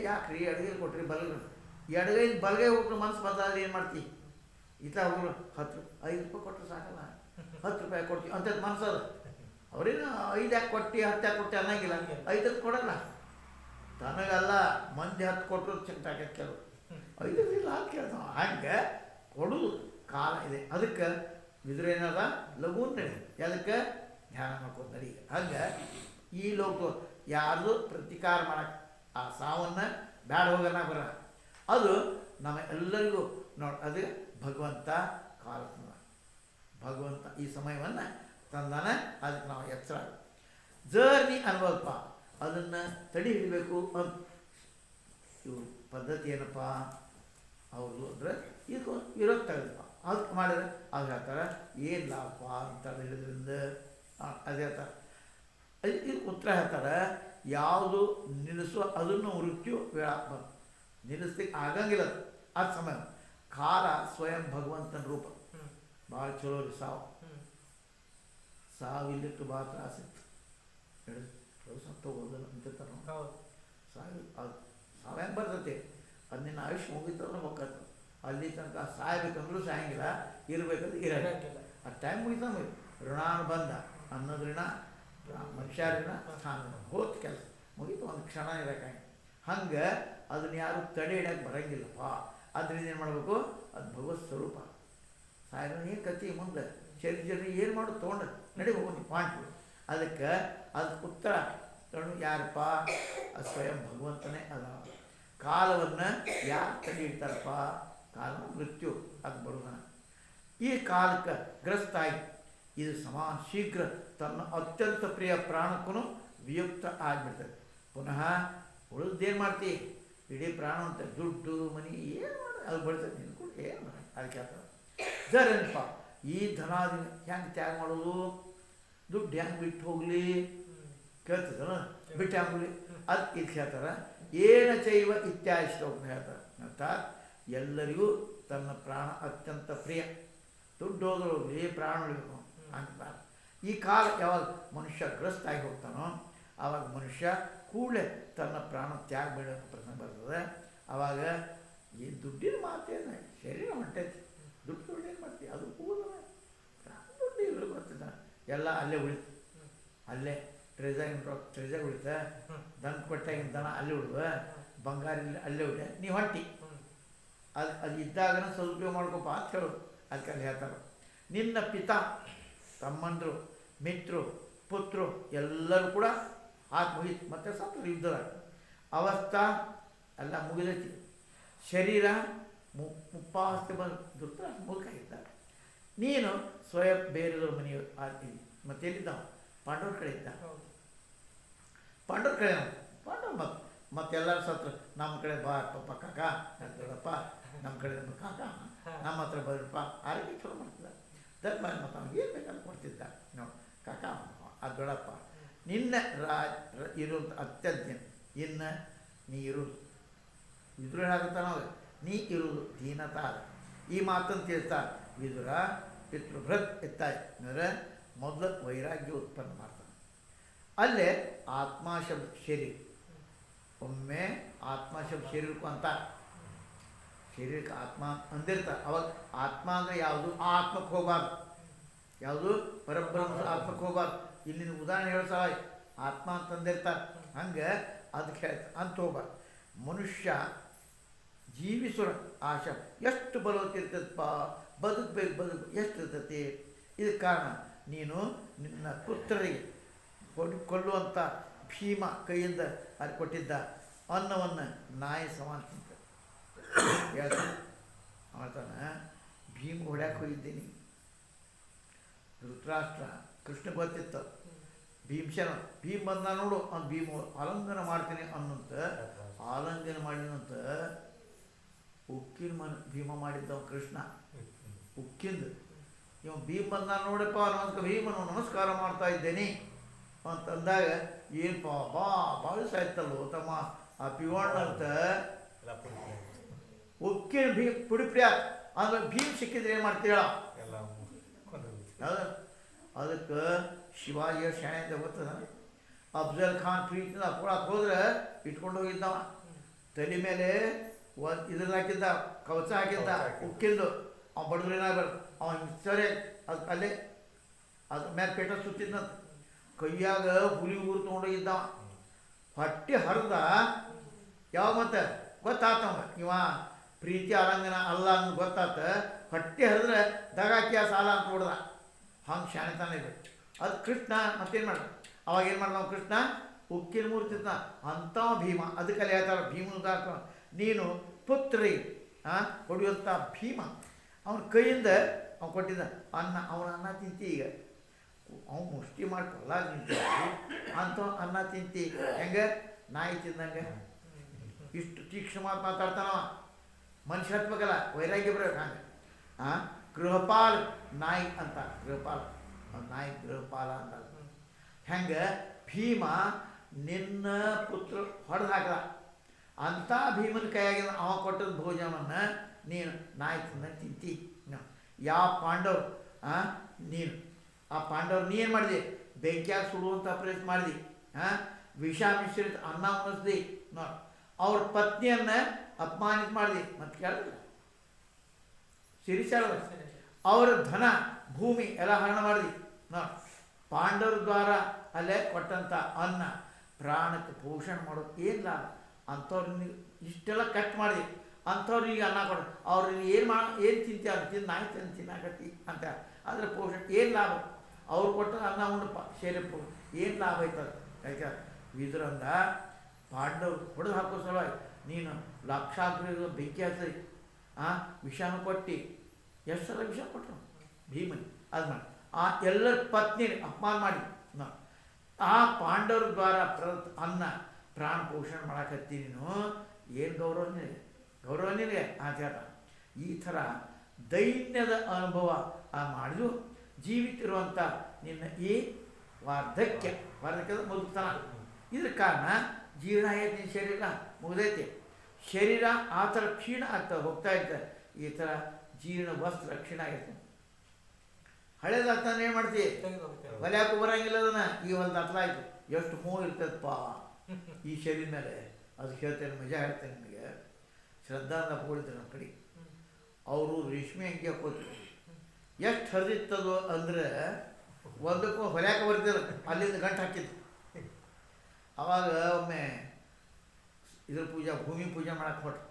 ಯಾಕ್ರಿ ಎಡಗೈಲಿ ಕೊಟ್ರಿ ಎಡಗೈಲಿ ಬಲಗೈ ಹೋಗ್ರು ಮನಸ್ಸು ಬಂದಾದ್ರೆ ಏನು ಮಾಡ್ತಿ? ಈತ ಹೋಗ್ರು 5 ರೂಪಾಯಿ ಕೊಟ್ಟರು ಸಾಕಲ್ಲ, 10 ರೂಪಾಯಿ ಕೊಡ್ತೀವಿ ಅಂತ ಮನಸ್ಸದು. ಅವ್ರೇನು 5 ಯಾಕೆ ಕೊಟ್ಟು 10 ಯಾಕೆ ಕೊಟ್ಟು ಅನ್ನಂಗಿಲ್ಲ. 5 ಕೊಡಲ್ಲ. ತನಗಲ್ಲ ಮಂದಿ 10 ಕೊಟ್ಟರು ಚಿಂತಾಕ ಕೆಲವು 5 ಇಲ್ಲ ಅಂತ ಕೇಳ್ತಾವ. ಹಂಗೆ ಕೊಡೋದು ಕಾಲ ಇದೆ. ಅದಕ್ಕೆ ವಿದುರ ಏನದ ಲಘು ನಡಿ. ಅದಕ್ಕೆ ಧ್ಯಾನ ಮಾಡ್ಕೊಂಡು ನಡಿ. ಹಂಗೆ ಈ ಲೋಕ ಯಾರ್ದು ಪ್ರತಿಕಾರ ಮಾಡಕ್ಕೆ ಆ ಸಾವನ್ನು ಬ್ಯಾಡ ಹೋಗೋಣ ಬರ ಅದು ನಮ್ಮ ಎಲ್ಲರಿಗೂ ನೋಡಿ. ಅದು ಭಗವಂತ ಕಾಲ ಭಗವಂತ ಈ ಸಮಯವನ್ನು ತಂದಾನೆ. ಅದಕ್ಕೆ ನಾವು ಎಚ್ಚರ ಜರ್ನಿ ಅನ್ಬೋದಪ್ಪ, ಅದನ್ನು ತಡಿ ಹಿಡಿಬೇಕು ಅಂತ ಇವ್ರ ಪದ್ಧತಿ ಏನಪ್ಪ ಅವ್ರದ್ದು ಅಂದರೆ ಇದು ಇರೋದು ತೆಗೆದಪ್ಪ ಅದಕ್ಕೆ ಮಾಡಿದ್ರೆ ಅದು ಹೇಳ್ತಾರೆ ಏನು ಲಾಭ ಅಂತ ಹೇಳಿದ್ರಿಂದ ಅದು ಹೇಳ್ತಾರೆ. ಇದು ಉತ್ತರ ಹೇಳ್ತಾರೆ, ಯಾವುದು ನಿಲ್ಲಿಸುವ ಅದನ್ನು ಮೃತ್ಯು ವೇಳಾತ್ಮ ನಿಲ್ಲಿಸ್ಲಿಕ್ಕೆ ಆಗಂಗಿಲ್ಲ. ಅದು ಸಮಯ ಕಾಲ ಸ್ವಯಂ ಭಗವಂತನ ರೂಪ. ಭಾಳ ಚಲೋ ರೀ ಸಾವಿಲ್ಲಿಟ್ಟು ಭಾಳ ತ್ರಾಸಿತ್ತು ಹೇಳಿ ಸತ್ತೋಗೋದಿಲ್ಲ ಅಂತಿರ್ತಾರೆ ನಾವು. ಸಾವು ಹೆಂಗೆ ಬರ್ತೈತಿ, ಅದು ನಿನ್ನ ಆಯುಷ್ಯ ಮುಗಿತಂದ್ರೆ ಹೋಗ್ತದೆ. ಅಲ್ಲಿ ತನಕ ಸಾಯ್ಬೇಕಂದ್ರೂ ಸಾಯಂಗಿಲ್ಲ, ಇರಬೇಕಂದ್ರೆ ಇರೋಂಗಿಲ್ಲ. ಆ ಟೈಮ್ ಮುಗಿತ ಋಣಾನುಬಂಧ ಅನ್ನೋದು ಋಣ, ಮನುಷ್ಯ ಋಣ, ಸ್ಥಾನ ಹೋದ ಕೆಲಸ ಮುಗಿತು, ಒಂದು ಕ್ಷಣ ಇರೋಕೆ. ಹಂಗೆ ಅದನ್ನ ಯಾರು ತಡೆ ಹಿಡಿಯೋಕೆ ಬರೋಂಗಿಲ್ಲಪ್ಪ. ಅದರಿಂದ ಏನು ಮಾಡಬೇಕು, ಅದು ಭಗವತ್ ಸ್ವರೂಪ. ಸಾಯನ ಏನು ಕತ್ತಿ ಮುಂದೆ ಶರೀರ ಏನು ಮಾಡು ತೊಗೊಂಡು ನಡಿ ಹೋಗಿ ಪಾಯಿಂಟ್ಗಳು. ಅದಕ್ಕೆ ಅದಕ್ಕೆ ಉತ್ತರ ತಗೊಂಡು ಯಾರಪ್ಪ, ಅದು ಸ್ವಯಂ ಭಗವಂತನೇ ಅದ. ಕಾಲವನ್ನು ಯಾರು ತಡೆ ಹಿಡ್ತಾರಪ್ಪ, ಕಾಲ ಮೃತ್ಯು ಅದು ಬರುವುದ. ಈ ಕಾಲಕ್ಕೆ ಗ್ರಸ್ತಾಗಿ ಇದು ಸಮಾನ ಶೀಘ್ರ ತನ್ನ ಅತ್ಯಂತ ಪ್ರಿಯ ಪ್ರಾಣಕ್ಕೂ ವಿಯುಕ್ತ ಆಗಿಬಿಡ್ತದೆ. ಪುನಃ ಉಳಿದೇನು ಮಾಡ್ತಿ, ಇಡೀ ಪ್ರಾಣ ಅಂತ ದುಡ್ಡು ಮನಿ ಏನು ಮಾಡಿ ಅದು ಬರ್ತದೆ ನಿನ್ಕೊಂಡು ಏನು ಮಾಡಿ. ಅದಕ್ಕೆ ಹೇಳ್ತಾರೆ ಜರೇನಪ್ಪ ಈ ಧನಾದಿ ಹೆಂಗೆ ತ್ಯಾಗ ಮಾಡೋದು, ದುಡ್ಡು ಹೆಂಗೆ ಬಿಟ್ಟು ಹೋಗಲಿ ಕೇಳ್ತದಲ್ಲ, ಬಿಟ್ಟು ಹೆಂಗೆ ಹೋಗಲಿ. ಅದಕ್ಕೆ ಇದು ಹೇಳ್ತಾರೆ ಏನ ಚೈವ ಇತ್ಯಾದಿ ಶ್ಲೋಕ ಹೇಳ್ತಾರೆ. ಅರ್ಥಾತ್ ಎಲ್ಲರಿಗೂ ತನ್ನ ಪ್ರಾಣ ಅತ್ಯಂತ ಪ್ರಿಯ, ದುಡ್ಡು ಹೋದ್ರೆ ಹೋಗಲಿ ಪ್ರಾಣ ಉಳಿಬೇಕು ಅಂತಾರೆ. ಈ ಕಾಲ ಯಾವಾಗ ಮನುಷ್ಯ ಗ್ರಸ್ತಾಗಿ ಹೋಗ್ತಾನೋ ಆವಾಗ ಮನುಷ್ಯ ಕೂಡಲೇ ತನ್ನ ಪ್ರಾಣ ತ್ಯಾಗ ಬೇಡ ಪ್ರಸಂಗ ಬರ್ತದೆ. ಆವಾಗ ಈ ದುಡ್ಡಿನ ಮಾತೇನು, ಶರೀರ ಹೊಂಟೈತಿ, ದುಡ್ಡು ಏನು ಮಾಡ್ತೀವಿ, ಅದು ಕೂದಲ ದುಡ್ಡು ಇಲ್ಲ ಬರ್ತಿದ್ದ ಎಲ್ಲ ಅಲ್ಲೇ ಉಳಿತು. ಅಲ್ಲೇ ಟ್ರೆಜಾಗ ಉಳಿತ, ದನ ಕೊಟ್ಟಾಗಿನ ದನ ಅಲ್ಲಿ ಉಳಿದ, ಬಂಗಾರ ಅಲ್ಲೇ ಉಳಿದ, ನೀವು ಹೊಂಟಿ ಅದು ಇದ್ದಾಗನ ಸದುಪಯೋಗ ಮಾಡ್ಕೊಪ್ಪ ಅಂತ ಹೇಳೋದು. ಅದಕ್ಕೆ ಅಲ್ಲಿ ಹೇಳ್ತಾರೆ ನಿನ್ನ ಪಿತಾ ತಮ್ಮಂದರು ಮಿತ್ರರು ಪುತ್ರರು ಎಲ್ಲರೂ ಕೂಡ ಹಾಕಿ ಮುಗೀತು. ಮತ್ತು ಸತ್ತು ಯುದ್ಧದಾಗ ಅವಸ್ಥಾ ಎಲ್ಲ ಮುಗಿದೈತಿ. ಶರೀರ ಮುಪ್ಪಾವಸ್ಥೆ ಬಂದು ದುರ್ತ ಮುಲ್ಕಾಗಿದ್ದಾರೆ. ನೀನು ಸ್ವಯಂ ಬೇರೆದವ್ರ ಮನೆಯ ಆಗ್ತೀವಿ. ಮತ್ತೆ ಎಲ್ಲಿದ್ದಾವ ಪಾಂಡವ್ರ ಕಡೆ ಇದ್ದ, ಪಾಂಡವ್ರ ಕಡೆ ಪಾಂಡವ್ ಮತ್ತೆಲ್ಲರೂ ಸತ್ರು ನಮ್ಮ ಕಡೆ ಬಾ ಪಪ್ಪ ಕಾಕ ದೊಡ್ಡಪ್ಪ, ನಮ್ಮ ಕಡೆ ನಮ್ಮ ಕಾಕ ನಮ್ಮ ಹತ್ರ ಬರಪ್ಪ ಆರೋಗ್ಯ ಚಲೋ ಮಾಡ್ತಿದ್ದ. ಧರ್ಮ ಮತ್ತು ಅವ್ನಿಗೆ ಏನು ಬೇಕಾದ್ರೆ ಕೊಡ್ತಿದ್ದ ನೋಡಿ ಕಾಕ ಅದು ದೊಡ್ಡಪ್ಪ. ನಿನ್ನ ಇರೋದು ಅತ್ಯಂತ ಇನ್ನು ನೀ ಇರೋದು ವಿದುರ ಆಗುತ್ತ ನಾವು ನೀ ಇರುವುದು ದೀನತಾ ಅದ. ಈ ಮಾತನ್ನು ತಿಳಿಸ್ತಾ ವಿದುರ ಪಿತೃಭೃತ್ ಎತ್ತಾಯಿ ಅಂದರೆ ಮೊದಲು ವೈರಾಗ್ಯ ಉತ್ಪನ್ನ ಮಾಡ್ತಾನೆ. ಅಲ್ಲೇ ಆತ್ಮಶಬ್ದ ಶರೀರ, ಒಮ್ಮೆ ಆತ್ಮಶಬ್ದ ಶರೀರಕ್ಕೂ ಅಂತ ಶರೀರಕ್ಕೆ ಆತ್ಮ ಅಂದಿರ್ತಾರೆ. ಅವಾಗ ಆತ್ಮ ಅಂದರೆ ಯಾವುದು, ಆ ಆತ್ಮಕ್ಕೆ ಹೋಗಬಾರ್ದು, ಯಾವುದು ಪರಬ್ರಹ್ಮ ಆತ್ಮಕ್ಕೆ ಹೋಗಬಾರ್ದು. ಇಲ್ಲಿನ ಉದಾಹರಣೆ ಹೇಳೋ ಸಲ ಆತ್ಮ ಅಂತಂದಿರ್ತಾರೆ. ಹಂಗೆ ಅದಕ್ಕೆ ಹೇಳ್ತಾರೆ ಅಂತ ಹೋಗ್ಬಾರ್ದು. ಮನುಷ್ಯ ಜೀವಿಸುವ ಆಶೆ ಎಷ್ಟು ಬಲವತ್ತಿರ್ತದಪ್ಪ, ಬದುಕಬೇಕು ಎಷ್ಟು ಇರ್ತೈತಿ. ಇದಕ್ಕೆ ಕಾರಣ ನೀನು ನಿನ್ನ ಪುತ್ರರಿಗೆ ಕೊಲ್ಲುವಂಥ ಭೀಮ ಕೈಯಿಂದ ಅಲ್ಲಿ ಕೊಟ್ಟಿದ್ದ ಅನ್ನವನ್ನು ನಾಯಿ ಸಮಾನ ತಿಂತ ಹೇಳ್ತಾನೆ. ಮಾಡ್ತಾನೆ ಭೀಮ ಹೊಡ್ಯಾಕೆ ಹೋಗಿದ್ದೀನಿ. ಧೃತರಾಷ್ಟ್ರ ಕೃಷ್ಣ ಗೊತ್ತಿತ್ತು, ಭೀಮಸೇನ ಭೀಮ್ ಬಂದ ನೋಡು ಅಂತ ಭೀಮ ಆಲಂಗನ ಮಾಡ್ತೀನಿ ಅನ್ನಂತ ಆಲಂಗನ ಮಾಡಿದಂತ ಉಕ್ಕಿನ ಭೀಮ ಮಾಡಿದ್ದವ ಕೃಷ್ಣ ಉಕ್ಕಿಂದು. ಇವ ಭೀಮ್ ಬಂದ ನೋಡಪ್ಪ ನಮಸ್ಕಾರ ಭೀಮನು ನಮಸ್ಕಾರ ಮಾಡ್ತಾ ಇದ್ದೇನೆ ಅಂತಂದಾಗ ಏನಪ್ಪ ಭಾಳ ಸಾಯ್ತಲ್ಲೋ ತಮ್ಮ ಆ ಪಿವಣ್ಣ ಅಂತ ಉಕ್ಕಿನ ಪುಡಿ ಅಂದ್ರೆ ಭೀಮ್ ಸಿಕ್ಕಿದ್ರೆ ಏನು ಮಾಡ್ತೀಳ. ಅದಕ್ಕೆ ಶಿವಾಜಿಯ ಶಾಣೆ ಅಂತ ಗೊತ್ತದ. ಅಫ್ಜಲ್ ಖಾನ್ ಪ್ರೀತಿಯಿಂದ ಅಪ್ಕೊಳಕ್ಕೆ ಹೋದ್ರೆ ಇಟ್ಕೊಂಡು ಹೋಗಿದ್ದವ ತಲೆ ಮೇಲೆ ಒಂದು ಇದ್ರಲ್ಲಿ ಹಾಕಿದ್ದ ಕವಚ ಹಾಕಿದ್ದ ಉಕ್ಕಿಂದು. ಅವ ಬಡದ್ರೇನಾಗ ಅವ ಸರಿ ಅದು ಅಲ್ಲೇ ಅದ್ರ ಮೇಲೆ ಪೇಟ ಸುತ್ತಿದ್ನಂತ. ಕೈಯಾಗ ಹುಲಿ ಊರು ತೊಗೊಂಡೋಗಿದ್ದವ. ಹೊಟ್ಟೆ ಹರಿದ ಯಾವ ಮತ್ತೆ ಗೊತ್ತಾತವ ಇವ ಪ್ರೀತಿ ಆಲಂಗನ ಅಲ್ಲ ಅಂತ ಗೊತ್ತಾತ. ಹೊಟ್ಟೆ ಹರಿದ್ರೆ ದಗಾಕಿ ಆ ಸಾಲ ಅಂತ ನೋಡ್ದ. ಹಂಗೆ ಶಾಣೆತಾನೆ ಬಿಟ್ಟು ಅದು ಕೃಷ್ಣ ಮತ್ತೇನು ಮಾಡ್ದ ಅವಾಗ ಏನು ಮಾಡ್ದ ಕೃಷ್ಣ ಉಕ್ಕಿನ ಮೂರ್ತಿ ಅಂಥ ಭೀಮ ಅದಕ್ಕಲ್ಲಿ ಹೇಳ್ತಾರೆ ಭೀಮನ ನೀನು ಪುತ್ರಿ ಹೊಡೆಯುವಂಥ ಭೀಮ ಅವನ ಕೈಯಿಂದ ಅವ್ನು ಕೊಟ್ಟಿದ್ದ ಅನ್ನ ಅವನ ಅನ್ನ ತಿಂತಿ ಈಗ ಅವ್ನು ಮುಷ್ಟಿ ಮಾಡಿ ಕೊಲ್ಲಾಗ ನಿಂತ ಅಂಥ ಅನ್ನ ತಿಂತಿ ಹೆಂಗೆ ನಾಯಿ ತಿಂದಂಗೆ ಇಷ್ಟು ತೀಕ್ಷ್ಣ ಮಾತಾಡ್ತಾನವ ಮನುಷ್ಯ ಹತ್ಬೇಕಲ್ಲ ವೈರಾಗ್ಯ ಬರ್ಬೇಕು ಹಂಗೆ ಗೃಹಪಾಲ ನಾಯಿ ಅಂತ ಗೃಹಪಾಲ ನಾಯಿ ಗೃಹಪಾಲ ಅಂತ ಹೆಂಗೆ ಭೀಮ ನಿನ್ನ ಪುತ್ರ ಹೊಡೆದು ಹಾಕದ ಅಂಥ ಭೀಮನ ಕೈಯಾಗಿನ ಅವ ಕೊಟ್ಟದ ಭೋಜನವನ್ನು ನೀನು ನಾಯಿ ತಿಂತಿ ಯಾವ ಪಾಂಡವ್ ನೀನು ಆ ಪಾಂಡವ್ರು ನೀ ಏನು ಮಾಡಿದೆ ಬೆಂಕಿಯಾಗ ಸುಡುವಂಥ ಪ್ರಯತ್ನ ಮಾಡಿದಿ ವಿಷ ಮಿಶ್ರಿತ ಅನ್ನ ಉಣಿಸ್ದಿ ನೋಡಿ ಅವ್ರ ಪತ್ನಿಯನ್ನು ಅಪಮಾನಿತ ಮಾಡಿದಿ ಮತ್ತೆ ಕೇಳಿಲ್ಲ ಸಿರಿಸಾಳ ಅವರ ಧನ ಭೂಮಿ ಎಲ್ಲ ಹರಣ ಮಾಡಿದಿ ನೋಡಿ ಪಾಂಡವ್ರ ದ್ವಾರ ಅಲ್ಲೇ ಕೊಟ್ಟಂಥ ಅನ್ನ ಪ್ರಾಣಕ್ಕೆ ಪೋಷಣೆ ಮಾಡೋದು ಏನು ಲಾಭ ಅಂಥವ್ರಿಗೆ ಇಷ್ಟೆಲ್ಲ ಕಟ್ ಮಾಡಿದಿ ಅಂಥವ್ರಿಗೆ ಅನ್ನ ಕೊಡ ಅವ್ರಿಗೆ ಏನು ತಿಂತೀಯ ಅದು ತಿಂದು ನಾಯಿ ತಿನ್ನಾಕತ್ತಿ ಅಂತ ಅದ್ರ ಪೋಷಣೆ ಏನು ಲಾಭ ಅವ್ರು ಕೊಟ್ಟ ಅನ್ನ ಉಂಡು ಸೇರಿಪ್ಪು ಏನು ಲಾಭ ಆಯ್ತದ ಯಾಕೆ ವಿದುರಂದ ಪಾಂಡವ್ರು ಹೊಡೆದು ಹಾಕೋ ಸಲುವಾಗಿ ನೀನು ಲಕ್ಷಾಂತರ ಬೆಂಕಿ ಹಚ್ಚಿ ವಿಷಾನ ಕೊಟ್ಟು ಎಷ್ಟು ಸಲ ವಿಷ ಕೊಟ್ಟರು ಭೀಮನಿ ಅದು ಮಾಡಿ ಆ ಎಲ್ಲರ ಪತ್ನಿ ಅಪಮಾನ ಮಾಡಿ ಆ ಪಾಂಡವ್ರ ದ್ವಾರ ಅನ್ನ ಪ್ರಾಣ ಪೋಷಣೆ ಮಾಡಾಕತ್ತಿ ನೀನು ಏನು ಗೌರವ ನಿನಗೆ ಅಂತ ಹೇಳ್ದ ಈ ಥರ ದೈನ್ಯದ ಅನುಭವ ಮಾಡಿದು ಜೀವಿತಿರುವಂಥ ನಿನ್ನ ಈ ವಾರ್ಧಕ್ಯದ ಮುದುಕ್ತನ ಇದ್ರ ಕಾರಣ ಜೀರ್ಣ ಆಗೈತೆ ನಿನ್ನ ಶರೀರ ಮುಗ್ದೈತೆ ಶರೀರ ಆ ಥರ ಕ್ಷೀಣ ಆಗ್ತಾ ಹೋಗ್ತಾ ಇರ್ತದೆ ಈ ಥರ ಜೀರ್ಣ ವಸ್ತ್ರ ಕ್ಷೀಣ ಆಗೈತೆ ಹಳೇದಾಗ್ತಾನೆ ಏನು ಮಾಡ್ತೀವಿ ಹೊಲ್ಯಾಕು ಬರಂಗಿಲ್ಲ ಅದನ್ನ ಈ ಒಂದು ಆಯ್ತು ಎಷ್ಟು ಮೋಹ ಇರ್ತದಪ್ಪ ಈ ಶರೀರ ಮೇಲೆ ಅದು ಹೇಳ್ತೇನೆ ಮಜಾ ಹೇಳ್ತೇನೆ ನಿಮಗೆ ಶ್ರದ್ಧಾಂತ ಹೋಳಿದ್ರು ನಮ್ಮ ಕಡೆ ಅವರು ರೇಷ್ಮೆ ಅಂಗಿ ಹಾಕೋದ್ರು ಎಷ್ಟು ಹರಿದಿತ್ತದು ಅಂದರೆ ಒಂದಕ್ಕೂ ಹೊಲ್ಯಾಕೆ ಬರ್ತಿದ್ರು ಅಲ್ಲಿಂದ ಗಂಟು ಹಾಕಿದ್ದು ಅವಾಗ ಒಮ್ಮೆ ಇದ್ರ ಪೂಜಾ ಭೂಮಿ ಪೂಜೆ ಮಾಡಕ್ಕೆ ಹೊಟ್ರು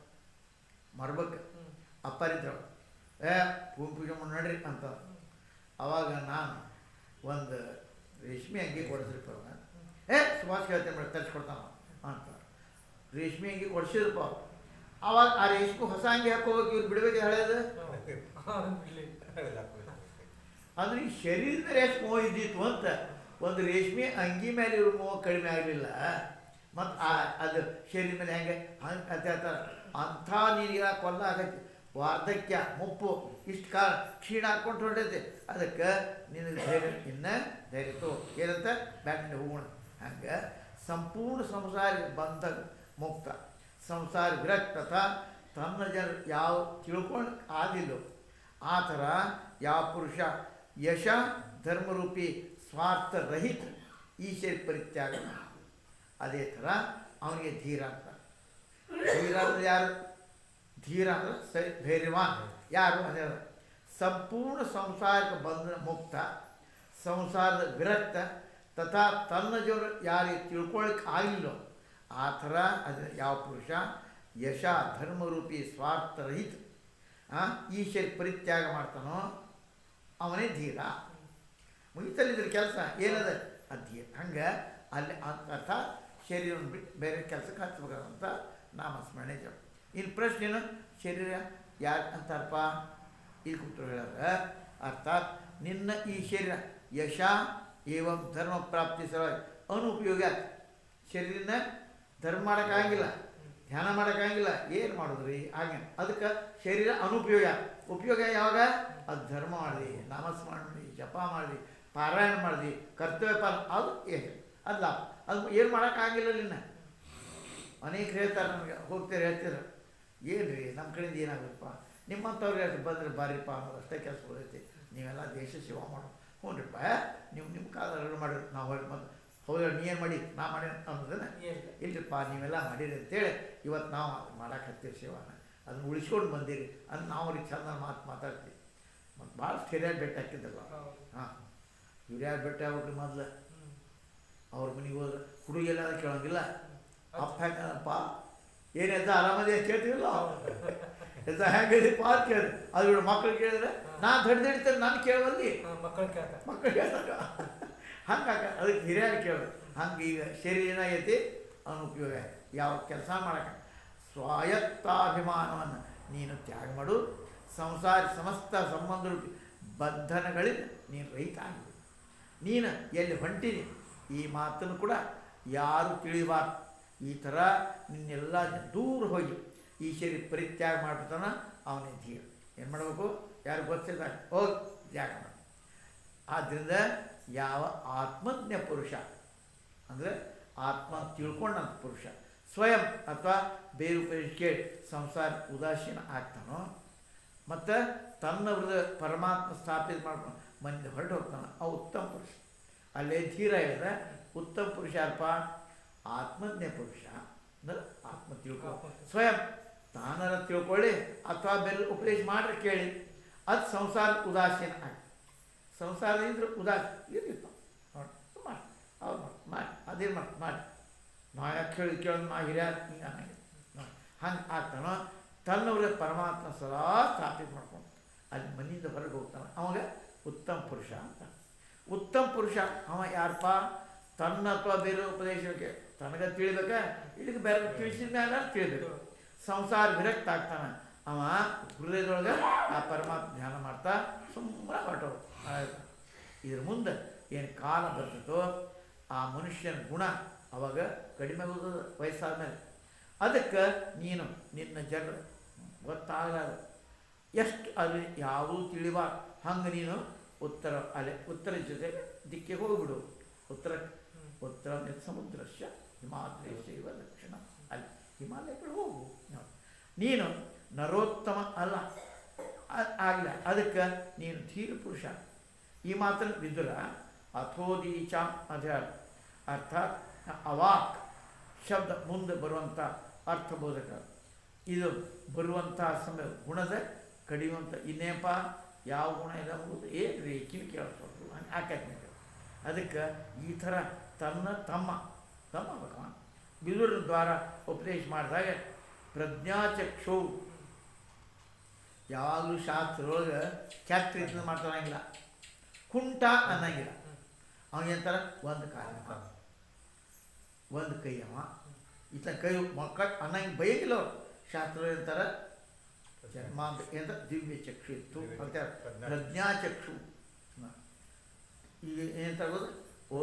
ಮರ್ಬೇಕು ಅಪ್ಪರಿದ್ರು ಭೂಮಿ ಪೂಜೆ ಮಾಡಿ ನಡ್ರಿ ಅಂತ ಅವಾಗ ನಾನು ಒಂದು ರೇಷ್ಮೆ ಅಂಗಿ ಕೊಡಿಸ್ರಿಪ್ಪ ಸುಭಾಷ್ ಹೇಳ್ತೇನೆ ಮಾಡಿ ತರಿಸ್ಕೊಡ್ತಾನ ಅಂತ ರೇಷ್ಮೆ ಅಂಗಿ ಕೊಡಿಸಿದ್ರಪ್ಪ ಅವಾಗ ಆ ರೇಷ್ಮೆ ಹೊಸ ಅಂಗಿ ಹಾಕೋಬೇಕು ಇವ್ರು ಬಿಡ್ಬೇಕು ಹೇಳೋದು ಅಂದ್ರೆ ಈ ಶರೀರದ ಮೇಲೆ ಎಷ್ಟು ಮೋಹ ಇದ್ದಿತ್ತು ಅಂತ ಒಂದು ರೇಷ್ಮೆ ಅಂಗಿ ಮೇಲೆ ಇವ್ರ ಮೋಹ ಕಡಿಮೆ ಆಗಲಿಲ್ಲ ಮತ್ತು ಅದು ಶರೀರ ಮೇಲೆ ಹೆಂಗೆ ಹಂಗೆ ಅಂತ ಹೇಳ್ತಾರೆ ಅಂಥ ನೀರಿಗೆ ಕೊಲ್ಲ ಆಗೈತಿ ವಾರ್ಧಕ್ಯ ಮುಪ್ಪು ಇಷ್ಟು ಕಾಲ ಕ್ಷೀಣ ಹಾಕ್ಕೊಂಡು ಹೊರಟೈತೆ ಅದಕ್ಕೆ ನಿನಗೆ ಧೈರ್ಯ ಇನ್ನು ಧೈರ್ಯ ತೋ ಏನಂತ ಬ್ಯಾಟಿಂದ ಹೋಗೋಣ ಹಂಗೆ ಸಂಪೂರ್ಣ ಸಂಸಾರ ಬಂಧ ಮುಕ್ತ ಸಂಸಾರ ವಿರಕ್ತ ತನ್ನ ಜನ ಯಾವ ತಿಳ್ಕೊಂಡು ಆದಿಲ್ಲೋ ಆ ಥರ ಯಾವ ಪುರುಷ ಯಶ ಧರ್ಮರೂಪಿ ಸ್ವಾರ್ಥರಹಿತ ಈಶ್ವರ ಪರಿತ್ಯಾಗ ಅದೇ ಥರ ಅವನಿಗೆ ಧೀರ ಅಂತ ಧೀರ ಅಂದರೆ ಯಾರು ಧೀರ ಅಂದರೆ ಧೈರ್ಯವಾನ್ ಯಾರು ಅದೇ ಸಂಪೂರ್ಣ ಸಂಸಾರಕ್ಕೆ ಬಂಧನ ಮುಕ್ತ ಸಂಸಾರದ ವಿರಕ್ತ ತಥಾ ತನ್ನ ಜೀವನ ಯಾರಿಗೆ ತಿಳ್ಕೊಳ್ಳಿಕ್ಕೆ ಆಗಿಲ್ಲೋ ಆ ಥರ ಅದನ್ನು ಯಾವ ಪುರುಷ ಯಶ ಧರ್ಮರೂಪಿ ಸ್ವಾರ್ಥರಹಿತ ಈಶ್ವರ ಪರಿತ್ಯಾಗ ಮಾಡ್ತಾನೋ ಅವನೇ ಧೀರ ಮುಗಿತಲ್ಲಿದ್ರ ಕೆಲಸ ಏನದ ಅಧೀರ ಹಂಗೆ ಅಲ್ಲಿ ಅರ್ಥ ಶರೀರವನ್ನು ಬಿಟ್ಟು ಬೇರೆ ಕೆಲಸಕ್ಕೆ ಹಚ್ಬೇಕಂತ ನಾಮಸ್ಮರಣೆ ಜಪ ಇನ್ನು ಪ್ರಶ್ನೆನು ಶರೀರ ಯಾಕೆ ಅಂತಾರಪ್ಪ ಇಲ್ಲಿ ಕೂತ್ರು ಹೇಳ್ಯಾರ ಅರ್ಥಾತ್ ನಿನ್ನ ಈ ಶರೀರ ಯಶ ಏವಂ ಧರ್ಮ ಪ್ರಾಪ್ತಿ ಸಲುವಾಗಿ ಅನುಪಯೋಗ ಶರೀರನ ಧರ್ಮ ಮಾಡೋಕ್ಕಾಗಿಲ್ಲ ಧ್ಯಾನ ಮಾಡೋಕ್ಕಾಗಿಲ್ಲ ಏನು ಮಾಡಿದ್ರಿ ಹಾಗೆ ಅದಕ್ಕೆ ಶರೀರ ಅನುಪಯೋಗ ಉಪಯೋಗ ಯಾವಾಗ ಅದು ಧರ್ಮ ಮಾಡಿದ್ವಿ ನಾಮಸ್ಮರಣ ಮಾಡಿ ಜಪ ಮಾಡಿದ್ವಿ ಪಾರಾಯಣ ಮಾಡಿದ್ವಿ ಕರ್ತವ್ಯ ಪಾಲನೆ ಅದು ಏನು ಅದು ಲಾಭ ಅದು ಏನು ಮಾಡೋಕ್ಕಾಗಿಲ್ಲ ಇನ್ನು ಅನೇಕರು ಹೇಳ್ತಾರೆ ನಮಗೆ ಹೋಗ್ತಾರೆ ಹೇಳ್ತೀರ ಏನು ರೀ ನಮ್ಮ ಕಡೆಯಿಂದ ಏನಾಗುತ್ತಪ್ಪ ನಿಮ್ಮಂಥವ್ರಿಗೆ ಅಷ್ಟು ಬಂದರೆ ಬಾರಿಪ್ಪ ಅನ್ನೋದು ಅಷ್ಟೇ ಕೆಲಸ ಉಳಿದೈತಿ ನೀವೆಲ್ಲ ದೇಶ ಸೇವಾ ಮಾಡೋ ಹ್ಞೂ ರೀಪ್ಪ ನೀವು ನಿಮ್ಮ ಕಾಲ ಮಾಡಿರಿ ನಾವು ಹೊರಗೆ ಮತ್ತು ಹೌದು ನೀ ಏನು ಮಾಡಿ ನಾ ಮಾಡಿ ಅನ್ನೋದನ್ನ ಇಲ್ಲರಿಪ್ಪ ನೀವೆಲ್ಲ ಮಾಡಿರಿ ಅಂತೇಳಿ ಇವತ್ತು ನಾವು ಮಾಡಕ್ಕೆ ಹತ್ತೀವಿ ಸೇವಾನ ಅದನ್ನು ಉಳಿಸ್ಕೊಂಡು ಬಂದಿರಿ ಅದು ನಾವು ಅವ್ರಿಗೆ ಚಂದ ಮಾತಾಡ್ತೀವಿ ಮತ್ತು ಭಾಳ ಹಿರಿಯರು ಭೇಟಿ ಹಾಕಿದ್ದಲ್ಲ ಹಾಂ ಹಿರಿಯರು ಭೇಟಿ ಆಗ್ಬಿಟ್ರಿ ಮೊದಲು ಅವ್ರ ಮನೆಗೆ ಹೋದ್ರೆ ಹುಡುಗಿಯೆಲ್ಲ ಕೇಳೋಂಗಿಲ್ಲ ಅಪ್ಪ ಹೆಂಗಪ್ಪ ಏನೆದ್ದ ಆರಾಮದೇ ಕೇಳ್ತೀವಿಲ್ಲ ಎದ್ದ ಹೆಂಗಿದೀಪ್ಪ ಅಂತ ಕೇಳಿದೆ ಅದು ಮಕ್ಕಳು ಕೇಳಿದ್ರೆ ನಾನು ದಡ್ದು ಹಿಡಿತೇನೆ ನಾನು ಕೇಳಬಲ್ಲಿ ಮಕ್ಕಳು ಕೇಳ್ತಾರೆ ಮಕ್ಕಳು ಕೇಳ್ತಾಗ ಹಂಗಾಗಿ ಅದಕ್ಕೆ ಹಿರಿಯರು ಕೇಳೋದು ಹಂಗೆ ಈಗ ಶರೀರ ಏನಾಗೈತಿ ಅವನ ಉಪಯೋಗ ಯಾವ ಕೆಲಸ ಮಾಡೋಕ್ಕೆ ಸ್ವಾಯತ್ತಾಭಿಮಾನವನ್ನು ನೀನು ತ್ಯಾಗ ಮಾಡು, ಸಂಸಾರ ಸಮಸ್ತ ಸಂಬಂಧ ಬಂಧನಗಳಿಂದ ನೀನು ರಹಿತ ಆಗಿಬಿಡು. ನೀನು ಎಲ್ಲಿ ಹೊಂಟೀನಿ ಈ ಮಾತನ್ನು ಕೂಡ ಯಾರು ತಿಳಿಬಾರ್ದು. ಈ ಥರ ನಿನ್ನೆಲ್ಲ ದೂರ ಹೋಗಿ ಈ ಶರೀರ ಪರಿತ್ಯಾಗ ಮಾಡ್ಬಿಡ್ತಾನ ಅವನೇ ಧೀರ. ಏನು ಮಾಡಬೇಕು ಯಾರು ಗೊತ್ತಿಲ್ಲ ಹೋಗಿ ತ್ಯಾಗ ಮಾಡ. ಆದ್ದರಿಂದ ಯಾವ ಆತ್ಮಜ್ಞ ಪುರುಷ ಅಂದರೆ ಆತ್ಮ ತಿಳ್ಕೊಂಡಂಥ ಪುರುಷ ಸ್ವಯಂ ಅಥವಾ ಬೇರೆ ಉಪದೇಶ ಕೇಳಿ ಸಂಸಾರ ಉದಾಸೀನ ಆಗ್ತಾನೋ ಮತ್ತು ತನ್ನ ಹೃದಯ ಪರಮಾತ್ಮ ಸ್ಥಾಪಿತ ಮಾಡ್ಕೊಂಡು ಮನೆಯಿಂದ ಹೊರಟು ಹೋಗ್ತಾನೆ ಅವ ಉತ್ತಮ ಪುರುಷ. ಅಲ್ಲೇ ಧೀರ ಹೇಳಿದ್ರೆ ಉತ್ತಮ ಪುರುಷ ಯಾರಪ್ಪ? ಆತ್ಮಜ್ಞ ಪುರುಷ ಅಂದರೆ ಆತ್ಮ ತಿಳ್ಕೊ ಸ್ವಯಂ ತಾನರ ತಿಳ್ಕೊಳ್ಳಿ ಅಥವಾ ಬೇರೆ ಉಪದೇಶ ಮಾಡ್ರೆ ಕೇಳಿ ಅದು ಸಂಸಾರ ಉದಾಸೀನ ಆಗಿ ಸಂಸಾರ ಇದ್ರೆ ಉದಾಸೀನ ಇರ್ತಿತ್ತು ನೋಡಿ ಮಾಡಿ ಅವ್ರು ಮಾಡಿ ಅದೇನು ಮಾಡಿ ನಾ ಯಾಕೆ ಕೇಳೋದು ನಾ ಹಿರಿಯ ಹಿಂಗೆ ಅನ್ನಂಗೆ ನೋಡಿ ಹಂಗೆ ಆಗ್ತಾನೋ ತನ್ನವ್ರಿಗೆ ಪರಮಾತ್ಮ ಸದಾ ಸ್ಥಾಪಿತ ಮಾಡ್ಕೊಂಡು ಅಲ್ಲಿ ಮನೆಯಿಂದ ಹೊರಗೆ ಹೋಗ್ತಾನೆ ಅವಾಗ ಉತ್ತಮ ಪುರುಷ ಅಂತ. ಉತ್ತಮ ಪುರುಷ ಅವ ಯಾರಪ್ಪ? ತನ್ನ ಅಥವಾ ಬೇರೆ ಉಪದೇಶಕ್ಕೆ ತನಗೆ ತಿಳಿಬೇಕ ಇದಕ್ಕೆ ಬೇರೆ ತಿಳಿಸಿದ ಮೇಲೆ ತಿಳಿಬೇಕು. ಸಂಸಾರ ವಿರಕ್ತ ಆಗ್ತಾನೆ ಅವ ಹೃದಯದೊಳಗೆ ಆ ಪರಮಾತ್ಮ ಧ್ಯಾನ ಮಾಡ್ತಾ ಸುಮ್ಮನೆ ಹೊರಟೋದು. ಇದ್ರ ಮುಂದೆ ಏನು ಕಾಲ ಬರ್ತದೋ ಆ ಮನುಷ್ಯನ ಗುಣ ಅವಾಗ ಕಡಿಮೆ ಆಗೋದು ವಯಸ್ಸಾದ ಮೇಲೆ. ಅದಕ್ಕೆ ನೀನು ನಿನ್ನ ಜನರು ಗೊತ್ತಾಗಲಾರ ಎಷ್ಟು ಅದು ಯಾವುದೂ ತಿಳಿಬಾರ್ದು ಹಂಗೆ ನೀನು ಉತ್ತರ ಜೊತೆಗೆ ದಿಕ್ಕಿಗೆ ಹೋಗಿಬಿಡು. ಉತ್ತರ ಸಮುದ್ರಶ್ಯ ಹಿಮಾಲಯಶ ಇವ ದಕ್ಷಿಣ ಅಲ್ಲಿ ಹಿಮಾಲಯಗಳು ಹೋಗು. ನೀನು ನರೋತ್ತಮ ಅಲ್ಲ ಆಗಲ್ಲ, ಅದಕ್ಕೆ ನೀನು ಧೀರ ಪುರುಷ. ಈ ಮಾತನ್ನು ವಿದುರ ಅಥೋದೀಚಾಂ ಅಧ್ಯಾಯ ಅರ್ಥಾತ್ ಅವಾಕ್ ಶಬ್ದ ಮುಂದೆ ಬರುವಂಥ ಅರ್ಥಬೋಧಕ. ಇದು ಬರುವಂಥ ಸಮಯ ಗುಣದ ಕಡಿಯುವಂಥ ಇನ್ನೇಪ ಯಾವ ಗುಣ ಇದೆ ಅನ್ನೋದು ಏನು ರೀ ಕಿವಿ ಕೇಳಿಸ್ಕೊಟ್ರು ಹಂಗೆ ಆಕಾತ್ಮಿಕ. ಅದಕ್ಕೆ ಈ ಥರ ತಮ್ಮ ಭಗವ ಬಿದುರ ದ್ವಾರ ಉಪದೇಶ ಮಾಡಿದಾಗ ಪ್ರಜ್ಞಾಚಕ್ಷು ಯಾವಾಗಲೂ ಶಾಸ್ತ್ರದೊಳಗೆ ಕೆಟ್ಟ ರೀತಿಯಿಂದ ಮಾಡ್ತಾರಂಗಿಲ್ಲ, ಕುಂಟ ಅನ್ನಂಗಿಲ್ಲ. ಅವನಿಗಂತಾರೆ ಒಂದು ಕಾಲ ಒಂದು ಕೈ ಅವ ಇತ್ತ ಕೈ ಮಕ್ಕಳು ಅನ್ನಂಗೆ ಬೈಯಂಗಿಲ್ಲ ಅವರು. ಶಾಸ್ತ್ರ ಅಂತಾರೆ ಜನ್ಮಾಂತ ಎಂತ ದಿವ್ಯ ಚಕ್ಷು ಇತ್ತು ಅಂತಾರೆ ಪ್ರಜ್ಞಾಚಕ್ಷು. ಈಗ ಏನಂತ ಗೊತ್ತು? ಓ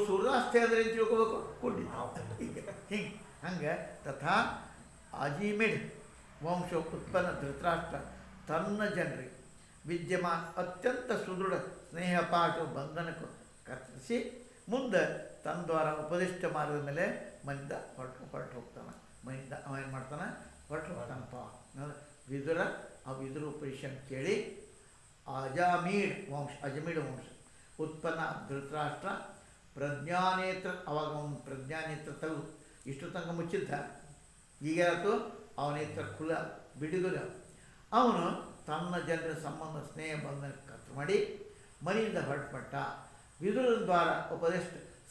ಸೂರ್ಯಾಸ್ಥೆ ಅಂದರೆ ಏನು ತಿಳ್ಕೊಬೇಕು? ಕೊಟ್ಟಿದ್ದ ಹಿಂಗೆ ಹಂಗೆ ತಥಾ ಅಜಿಮಿಡ್ ವಂಶ ಉತ್ಪನ್ನ ಧೃತರಾಷ್ಟ್ರ ತನ್ನ ಜನರಿಗೆ ವಿದ್ಯಮಾನ ಅತ್ಯಂತ ಸುದೃಢ ಸ್ನೇಹಪಾಠ ಬಂಧನಕ್ಕೂ ಕತ್ತರಿಸಿ ಮುಂದೆ ತನ್ನ ದ್ವಾರ ಉಪದಿಷ್ಟ ಮಾರ್ಗದ ಮೇಲೆ ಮನೆಯಿಂದ ಹೊರಟು ಹೋಗ್ತಾನೆ. ಮನೆಯಿಂದ ಅವ ಏನು ಮಾಡ್ತಾನೆ? ಹೊರಟು ಹೋಗ್ತಾನಪ್ಪ. ವಿದುರ ಆ ವಿದುರ ಉಪದೇಶ ಕೇಳಿ ಅಜಮೀಡ್ ವಂಶ ಉತ್ಪನ್ನ ಧೃತರಾಷ್ಟ್ರ ಪ್ರಜ್ಞಾನೇತ್ರ. ಅವಾಗ ಅವನು ಪ್ರಜ್ಞಾನೇತ್ರ ತಗು ಇಷ್ಟು ತನಕ ಮುಚ್ಚಿದ್ದ, ಈಗಾಯ್ತು ಅವನೇತ್ರ ಖುಲ್ಲ ಬಿಡುಗಡೆ. ಅವನು ತನ್ನ ಜನರ ಸಂಬಂಧ ಸ್ನೇಹ ಬಂಧನ ಕತ್ತು ಮಾಡಿ ಮನೆಯಿಂದ ಹೊರಟುಪಟ್ಟ. ವಿದುರ ದ್ವಾರ ಉಪದೇಶ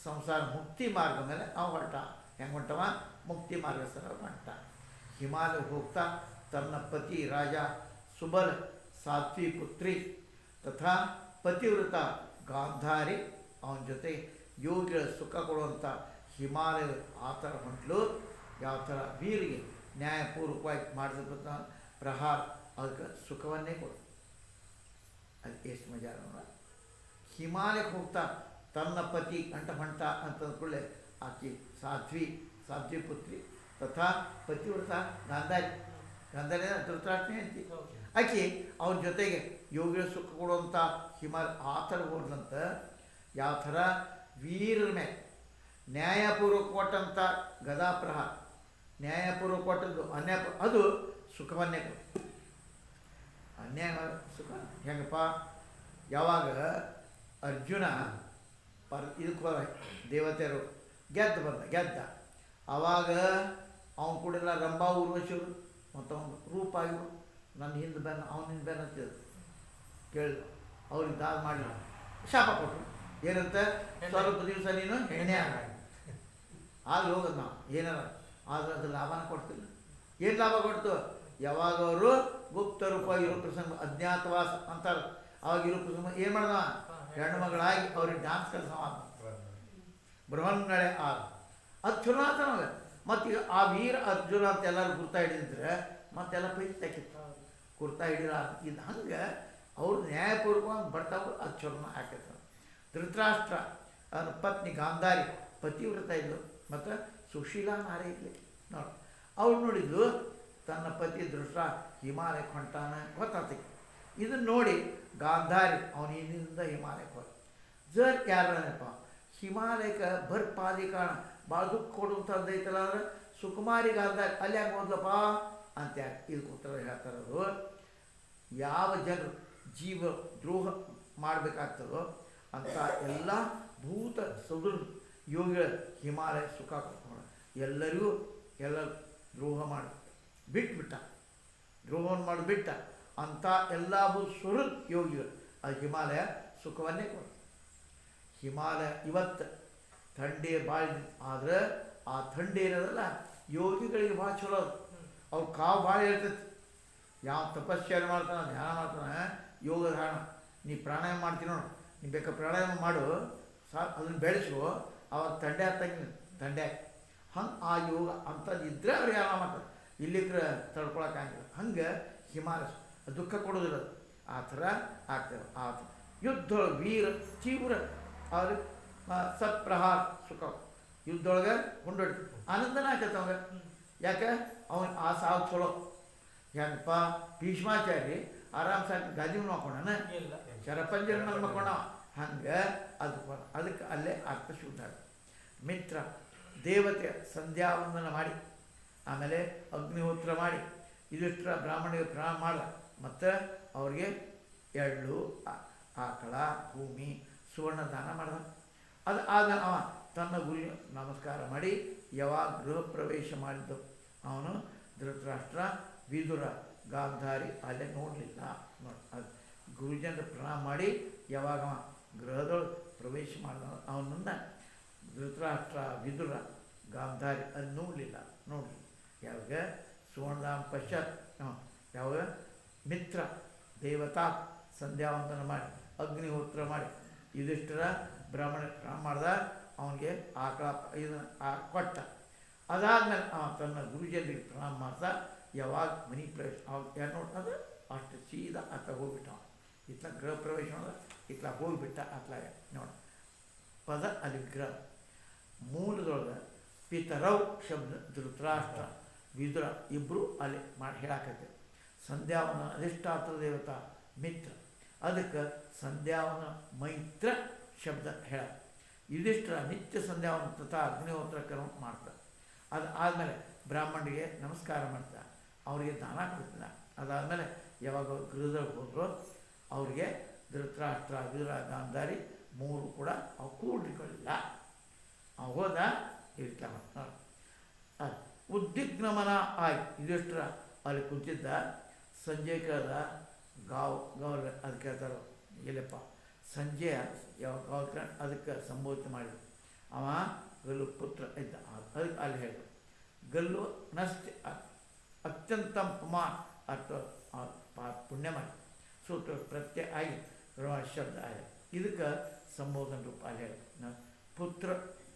ಸಂಸಾರ ಮುಕ್ತಿ ಮಾರ್ಗ ಮೇಲೆ ಅವ ಹೊರಟ. ಹೆಂಗೆ ಹೊಂಟವ? ಮುಕ್ತಿ ಮಾರ್ಗ ಸರ ಹೊಂಟ. ಹಿಮಾಲಯ ಹೋಗ್ತಾ ತನ್ನ ಪತಿ ರಾಜ ಸುಬಲ ಸಾತ್ವಿ ಪುತ್ರಿ ತಥಾ ಪತಿವ್ರತ ಗಾಂಧಾರಿ ಅವನ ಜೊತೆ ಯೋಗಿಗಳ ಸುಖ ಕೊಡುವಂಥ ಹಿಮಾಲಯ ಆ ಥರ ಹೊಂಟಲು. ಯಾವ ಥರ ವೀರಿಗೆ ನ್ಯಾಯಪೂರ್ವಕವಾಗಿ ಮಾಡಿದ ಪ್ರಹಾರ ಅದಕ್ಕೆ ಸುಖವನ್ನೇ ಕೊಡು. ಅದಕ್ಕೆ ಎಷ್ಟು ಮಜಾ ನೋಡ. ಹಿಮಾಲಯಕ್ಕೆ ಹೋಗ್ತಾ ತನ್ನ ಪತಿ ಹೊಂಟ ಅಂತಂದ್ಕೊಳ್ಳೆ ಆಕೆ ಸಾಧ್ವಿ ಪುತ್ರಿ ತಥಾ ಪತಿವ್ರತ ಗಾಂಧಾರಿ ಧೃತರಾಷ್ಟ್ರನೇ ಅಂತಿ. ಆಕೆ ಅವನ ಜೊತೆಗೆ ಯೋಗಿಗಳ ಸುಖ ಕೊಡುವಂಥ ಹಿಮಾಲಯ ಆ ಥರ ಹೋದಂತ. ಯಾವ ಥರ ವೀರರ ಮೇಲೆ ನ್ಯಾಯಪೂರ್ವಕ ಕೊಟ್ಟಂಥ ಗದಾಪ್ರಹಾರ, ನ್ಯಾಯಪೂರ್ವಕ ಕೊಟ್ಟದ್ದು ಅನ್ಯಾಯ ಅದು ಸುಖವನ್ನೇ ಕೊಡು. ಅನ್ಯಾಯ ಸುಖ ಹೆಂಗಪ್ಪ? ಯಾವಾಗ ಅರ್ಜುನ ಇದಕ್ಕೆ ದೇವತೆಯರು ಗೆದ್ದ ಆವಾಗ ಅವನು ಕೂಡೆಲ್ಲ ರಂಭಾ ಊರ್ವಶಿರು ಮತ್ತು ಅವನು ರೂಪ ಆಗಿರು ನನ್ನ ಹಿಂದೆ ಬೆನ್ನ ಅವನ ಹಿಂದೆ ಬೆನ್ನ ಅಂತಿದ್ರು. ಕೇಳಿದ ಅವ್ರಿಗೆ ದಾದ ಮಾಡಿಲ್ಲ, ಶಾಪ ಕೊಟ್ಟರು. ಏನಂತ? ಸ್ವಲ್ಪ ದಿವಸ ನೀನು ಎಣ್ಣೆ ಆಗ ಹೋಗೋದು ನಾವು ಏನಾರ ಆದ್ರೆ ಅದು ಲಾಭನ ಕೊಡ್ತಿಲ್ಲ. ಏನು ಲಾಭ ಕೊಡ್ತು? ಯಾವಾಗ ಅವರು ಗುಪ್ತ ರೂಪ ಇರೋ ಪ್ರಸಂಗ ಅಜ್ಞಾತವಾಸ ಅಂತಾರೆ. ಅವಾಗ ಇರೋ ಪ್ರಸಂಗ ಏನು ಮಾಡ್ದ? ಹೆಣ್ಮಗಳಾಗಿ ಅವ್ರಿಗೆ ಡ್ಯಾನ್ಸ್ ಕೆಲಸ ಬೃಹನ್ನಳೆ ಆದ ಅದು ಚಲೋ ಆತ ನಮಗೆ. ಮತ್ತು ಈಗ ಆ ವೀರ ಅರ್ಜುನ ಅಂತ ಎಲ್ಲರೂ ಗುರ್ತಾ ಹಿಡಿದಿದ್ರೆ ಮತ್ತೆಲ್ಲ ಪೈಕಿ ತೆಗಿತ್ತು ಕುರ್ತಾ ಹಿಡಿದ ಇದು ಹಂಗೆ ಅವ್ರು ನ್ಯಾಯಪೂರ್ವಕವಾಗಿ ಬರ್ತಾವೆ. ಅದು ಚಲೋನ ಹಾಕೈತೆ. ಧೃತರಾಷ್ಟ್ರ ಅವನ ಪತ್ನಿ ಗಾಂಧಾರಿ ಪತಿವ್ರತ ಇದ್ಲು ಮತ್ತು ಸುಶೀಲಾ ನಾರೇ ಇರಲಿ ನೋಡಿ. ಅವ್ರು ನೋಡಿದ್ದು ತನ್ನ ಪತಿ ದೃಷ್ಟ ಹಿಮಾಲಯಕ್ಕೆ ಹೊಂಟಾನ ಗೊತ್ತಾಗ್ತೈತಿ. ಇದನ್ನು ನೋಡಿ ಗಾಂಧಾರಿ ಅವನ ಹಿಂದಿನಿಂದ ಹಿಮಾಲಯಕ್ಕೆ ಹೋದ. ಜರ್ ಯಾರಪ್ಪ ಹಿಮಾಲಯಕ್ಕೆ ಬರ್ಪಾದಿ ಕಾರಣ ಭಾಳ ದುಃಖ ಕೊಡುವಂಥದ್ದು ಐತಲ್ಲ ಅಂದ್ರೆ ಸುಕುಮಾರಿ ಗಾಂಧಾರಿ ಅಲ್ಲಿ ಯಾಕೆ ಹೋದ್ಲಪ್ಪ ಅಂತ ಯಾಕೆ ಇದಕ್ಕೆ ಉತ್ತರ ಹೇಳ್ತಾರದು. ಯಾವ ಜನರು ಜೀವ ದ್ರೋಹ ಮಾಡಬೇಕಾಗ್ತದೋ ಅಂತ ಎಲ್ಲ ಭೂತ ಸದೃಢ ಯೋಗಿಗಳ ಹಿಮಾಲಯ ಸುಖ ಕೊಡ್ಕೊಂಡು ಎಲ್ಲರಿಗೂ ಎಲ್ಲ ದ್ರೋಹ ಮಾಡಿ ಬಿಟ್ಟ ದ್ರೋಹವನ್ನು ಮಾಡಿಬಿಟ್ಟ ಅಂಥ ಎಲ್ಲ ಸುಹೃದ್ ಯೋಗಿಗಳು ಆ ಹಿಮಾಲಯ ಸುಖವನ್ನೇ ಕೊಡ. ಹಿಮಾಲಯ ಇವತ್ತು ಥಂಡಿ ಭಾಳ ಆದ್ರೆ ಆ ಥಂಡಿ ಇರೋದಲ್ಲ ಯೋಗಿಗಳಿಗೆ ಭಾಳ ಚಲೋ ಅದು. ಅವ್ರು ಕಾವು ಭಾಳ ಇರ್ತೈತಿ. ಯಾವ ತಪಸ್ಸೆ ಮಾಡ್ತಾನೆ ಧ್ಯಾನ ಮಾಡ್ತಾನೆ ಯೋಗ ಧಾರಣ ನೀ ಪ್ರಾಣಾಯಾಮ ಮಾಡ್ತೀನಿ ನೋಡು. ನೀ ಬೇಕಾ ಪ್ರಾಣಾಯಾಮ ಮಾಡು ಅದನ್ನು ಬೆಳೆಸು ಅವಾಗ ತಂಡೆ ಆಗ್ತಂಗಿಲ್ಲ ತಂಡೆ ಹಂಗೆ ಆ ಯೋಗ ಅಂಥದ್ದು ಇದ್ದರೆ ಅವ್ರು ಯಾವ ಮಾಡ್ತಾರೆ. ಇಲ್ಲಿಕ್ರೆ ತಡ್ಕೊಳಕ್ಕಾಗಿಲ್ಲ. ಹಂಗೆ ಹಿಮಾಲಯ ದುಃಖ ಕೊಡೋದಿಲ್ಲ. ಆ ಥರ ಆಗ್ತದೆ. ಆ ಯುದ್ಧೊಳಗೆ ವೀರ ತೀವ್ರ ಅವ್ರಿಗೆ ಸತ್ಪ್ರಹಾರ ಸುಖ ಯುದ್ಧೊಳಗೆ ಕೊಂಡೊಡ್ತೀವಿ ಆನಂದನ ಆಕೈತೆ ಅವಾಗ. ಯಾಕೆ ಅವನು ಆ ಸಾವು ಚಲೋ ಹೆಂಗಪ್ಪ ಭೀಷ್ಮಾಚಾರಿ ಆರಾಮ್ ಸಾಕಿ ಗಾದಿ ಮಾಡ್ಕೊಂಡನ ಶರಪಂಜರ ಮೇಲೆ ಮಾಡ್ಕೊಂಡ ಹಂಗೆ ಅದಕ್ಕೆ ಅಲ್ಲೇ ಅರ್ಥ ಶುದ್ಧ. ಮಿತ್ರ ದೇವತೆ ಸಂಧ್ಯಾವಂದನ ಮಾಡಿ ಆಮೇಲೆ ಅಗ್ನಿಹೋತ್ರ ಮಾಡಿ ಇದಿಷ್ಟರ ಬ್ರಾಹ್ಮಣಿಗೆ ಪ್ರಾಣ ಮಾಡ ಮತ್ತು ಅವ್ರಿಗೆ ಎಳ್ಳು ಆಕಳ ಭೂಮಿ ಸುವರ್ಣ ದಾನ ಮಾಡ್ದ. ಅದು ಆದ ಅವ ತನ್ನ ಗುರಿ ನಮಸ್ಕಾರ ಮಾಡಿ ಯಾವಾಗ ಗೃಹ ಪ್ರವೇಶ ಮಾಡಿದ್ದು ಅವನು ಧೃತರಾಷ್ಟ್ರ ವಿದುರ ಗಾಂಧಾರಿ ಅಲ್ಲೇ ನೋಡಲಿಲ್ಲ ನೋಡಿ. ಅದು ಗುರುಜನರ ಪ್ರಣಾಮ ಮಾಡಿ ಯಾವಾಗ ಗೃಹದೊಳಗೆ ಪ್ರವೇಶ ಮಾಡಿದ ಅವನನ್ನು ಧೃತರಾಷ್ಟ್ರ ವಿದುರ ಗಾಂಧಾರಿ ಅದು ನೋಡಲಿಲ್ಲ ಯಾವಾಗ ಸುವರ್ಣಧಾಮ ಪಶ್ಚಾತ್ ಯಾವಾಗ ಮಿತ್ರ ದೇವತಾ ಸಂಧ್ಯಾವಂದನ ಮಾಡಿ ಅಗ್ನಿಹೋತ್ರ ಮಾಡಿ ಯುಧಿಷ್ಠಿರ ಬ್ರಾಹ್ಮಣ ಪ್ರಾಣ ಮಾಡ್ದ ಅವನಿಗೆ ಆಕಳ ಇದನ್ನು ಕೊಟ್ಟ. ಅದಾದಮೇಲೆ ತನ್ನ ಗುರುಜನಿಗೆ ಪ್ರಣಾಮ ಮಾಡ್ತಾ ಯಾವಾಗ ಮನೆ ಪ್ರವೇಶ ಅವಾಗ ಯಾರು ನೋಡ್ತದೆ ಅಷ್ಟು ಸೀದಾ ಅತ್ತ ಹೋಗ್ಬಿಟ್ಟ. ಇತ್ಲ ಗೃಹ ಪ್ರವೇಶ ಮಾಡಿದ ಇತ್ಲ ಹೋಗಿಬಿಟ್ಟ ಅತ್ಲಾಗ ನೋಡ ಪದ ಅಲ್ಲಿ ವಿಗ್ರಹ ಮೂಲದೊಳಗೆ ಪಿತರವ್ ಶಬ್ದ ಧೃತರಾಷ್ಟ್ರ ವಿದುರ ಇಬ್ಬರು ಅಲ್ಲಿ ಮಾಡಿ ಹೇಳಾಕತ್ತೆ. ಸಂಧ್ಯಾವನ ಅಧಿಷ್ಠಾತ್ರ ದೇವತಾ ಮಿತ್ರ ಅದಕ್ಕೆ ಸಂಧ್ಯಾವನ ಮೈತ್ರ ಶಬ್ದ ಹೇಳ. ಯುಧಿಷ್ಠಿರ ನಿತ್ಯ ಸಂಧ್ಯಾವನ ತಥಾ ಅಗ್ನಿಹೋತ್ರ ಕರ್ಮ ಮಾಡ್ತಾರೆ. ಅದು ಆದಮೇಲೆ ಬ್ರಾಹ್ಮಣರಿಗೆ ನಮಸ್ಕಾರ ಮಾಡ್ತಾರೆ, ಅವರಿಗೆ ದಾನ ಕೊಡ್ತಾರೆ. ಅದಾದಮೇಲೆ ಯಾವಾಗ ಗೃಹದಲ್ಲಿ ಹೋದ್ರು ಅವ್ರಿಗೆ ಧೃತರಾಷ್ಟ್ರ ವಿದುರ ಗಾಂಧಾರಿ ಮೂರು ಕೂಡ ಅವು ಕೂಡಿಕೊಳ್ಳಿಲ್ಲ. ಅವು ಹೋದ ಇರ್ತಾವ ಉದ್ವಿಗ್ನಮನ ಆಯ್ತು. ಯುಧಿಷ್ಠಿರ ಅಲ್ಲಿ ಕುಂತಿದ್ದ ಸಂಜೆ ಕೇಳ್ದ ಗಾವ್ ಅದು ಕೇಳ್ತಾರೋ ಎಲ್ಲಪ್ಪ ಸಂಜೆಯ ಯಾವ ಗಾವ್ ಅದಕ್ಕೆ ಸಂಬೋಧನೆ ಮಾಡಿದ್ರು. ಅವ ಗಲ್ಲು ಪುತ್ರ ಇದ್ದ ಅದಕ್ಕೆ ಅಲ್ಲಿ ಹೇಳಿದ್ರು ಗಲ್ಲು ನಷ್ಟ ಅತ್ಯಂತ ಅರ್ಥ ಪುಣ್ಯ ಮಾಡಿ ಸೂತ್ರ ಪ್ರತ್ಯಯ ಆಗಿ ಶಬ್ದ ಆಗಿ ಇದಕ್ಕೆ ಸಂಬೋಧನ ರೂಪ ಅಲ್ಲಿ ಹೇಳಿ ಪುತ್ರ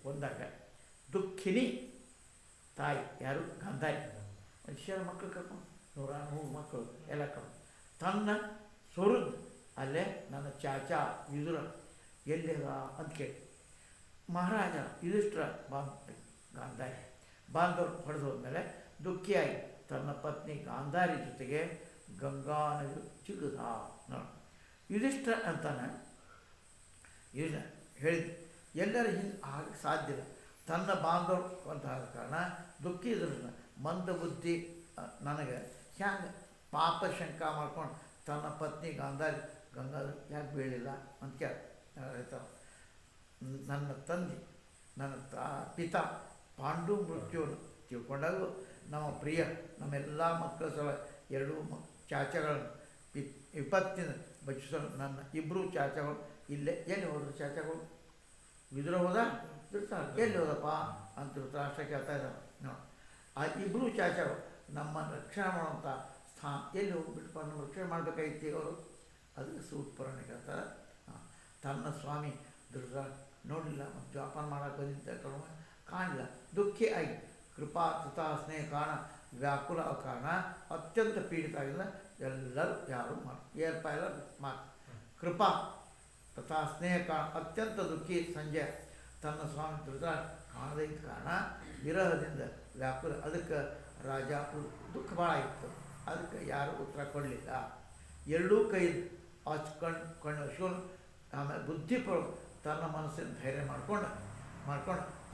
ಒಂದಾಗ ದುಃಖಿನಿ ತಾಯಿ ಯಾರು ಗಾಂಧಾರಿ ಮನುಷ್ಯರ ಮಕ್ಕಳು ಕರ್ಕೊಂಡು 100 ಮಕ್ಕಳು ಎಲ್ಲ ಕರ್ಕೊಂಡು ತನ್ನ ಸ್ವರುದ್ ಅಲ್ಲೇ ನನ್ನ ಚಾಚಾ ವಿದುರ ಎಲ್ಲಿದ ಅಂತ ಕೇಳಿ ಮಹಾರಾಜ ಯುಧಿಷ್ಠಿರ ಗಾಂಧಾರಿ ಬಾಂಧವರು ಹೊಡೆದು ಹೋದ್ಮೇಲೆ ದುಃಖಿಯಾಗಿ ತನ್ನ ಪತ್ನಿ ಗಾಂಧಾರಿ ಜೊತೆಗೆ ಗಂಗಾ ನದಿ ಚಿಗುದ ನೋಡಿ. ಯುಧಿಷ್ಠಿರ ಅಂತಾನೆ ಹೇಳಿದ್ದು ಎಲ್ಲರೂ ಹಿಂಗೆ ಆಗ ಸಾಧ್ಯ ಇಲ್ಲ. ತನ್ನ ಬಾಂಧವರು ಅಂತ ಆದ ಕಾರಣ ದುಃಖಿ ಇದ್ರನ್ನ ಮಂದ ಬುದ್ಧಿ ನನಗೆ ಹ್ಯಾಂಗೆ ಪಾಪ ಶಂಕ ಮಾಡ್ಕೊಂಡು ತನ್ನ ಪತ್ನಿ ಗಾಂಧಾರಿ ಗಂಗಾಧರ ಯಾಕೆ ಬೀಳಿಲ್ಲ ಅಂತ ಹೇಳ್ತಾರೆ. ನನ್ನ ತಂದೆ ನನ್ನ ಪಿತಾ ಪಾಂಡು ಮೃತ್ಯುವನ್ನು ತಿಳ್ಕೊಂಡಾಗೂ ನಮ್ಮ ಪ್ರಿಯ ನಮ್ಮೆಲ್ಲ ಮಕ್ಕಳ ಸಲ ಎರಡೂ ಚಾಚಗಳನ್ನು ವಿಪತ್ತಿನ ಬಚ್ಚಿಸಲು ನನ್ನ ಇಬ್ಬರು ಚಾಚಗಳು ಇಲ್ಲೇ ಎಲ್ಲಿ ಹೋದ್ರು ಚಾಚಗಳು ವಿದುರ ಹೋದ ಧೃತರಾಷ್ಟ್ರ ಎಲ್ಲಿ ಹೋದಪ್ಪ ಅಂತ ಧೃತರಾಷ್ಟ್ರ ಕೇಳ್ತಾ ಇದ್ದಾರೆ ನೋಡಿ. ಆ ಇಬ್ಬರು ಚಾಚಗಳು ನಮ್ಮನ್ನು ರಕ್ಷಣೆ ಮಾಡುವಂಥ ಸ್ಥಾನ ಎಲ್ಲಿ ಹೋಗ್ಬಿಟ್ಟು ನಮ್ಮ ರಕ್ಷಣೆ ಮಾಡಬೇಕಾಗಿತ್ತು ಅವರು ಅದಕ್ಕೆ ಸೂಟ್ ಪುರಾಣ ಹೇಳ್ತಾರೆ. ತನ್ನ ಸ್ವಾಮಿ ನೋಡಲಿಲ್ಲ ಮತ್ತು ಜೋಪಾನ ಮಾಡೋಕೆ ಬಂದಿದ್ದ ಕಾಣಲಿಲ್ಲ, ದುಃಖಿ ಆಗಿ ಕೃಪಾ ಕೃತಾ ಸ್ನೇಹ ಕಾರಣ ವ್ಯಾಕುಲ ಕಾರಣ ಅತ್ಯಂತ ಪೀಡಿತ ಆಗಿಲ್ಲ. ಎಲ್ಲರೂ ಯಾರು ಎಲ್ಲ ಮಾತು ಕೃಪಾ ತಥಾ ಸ್ನೇಹ ಕಾರಣ ಅತ್ಯಂತ ದುಃಖಿ ಸಂಜೆ ತನ್ನ ಸ್ವಾಮಿ ಕಾಣದೇ ಇದ್ದ ಕಾರಣ ವಿರಹದಿಂದ ವ್ಯಾಕುಲ. ಅದಕ್ಕೆ ರಾಜ ದುಃಖ ಭಾಳ ಇತ್ತು, ಅದಕ್ಕೆ ಯಾರು ಉತ್ತರ ಕೊಡಲಿಲ್ಲ. ಎರಡೂ ಕೈ ಕಣ್ಣು ಶಿವನು ಆಮೇಲೆ ಬುದ್ಧಿಪೂರ್ವಕ ತನ್ನ ಮನಸ್ಸಿನ ಧೈರ್ಯ ಮಾಡ್ಕೊಂಡು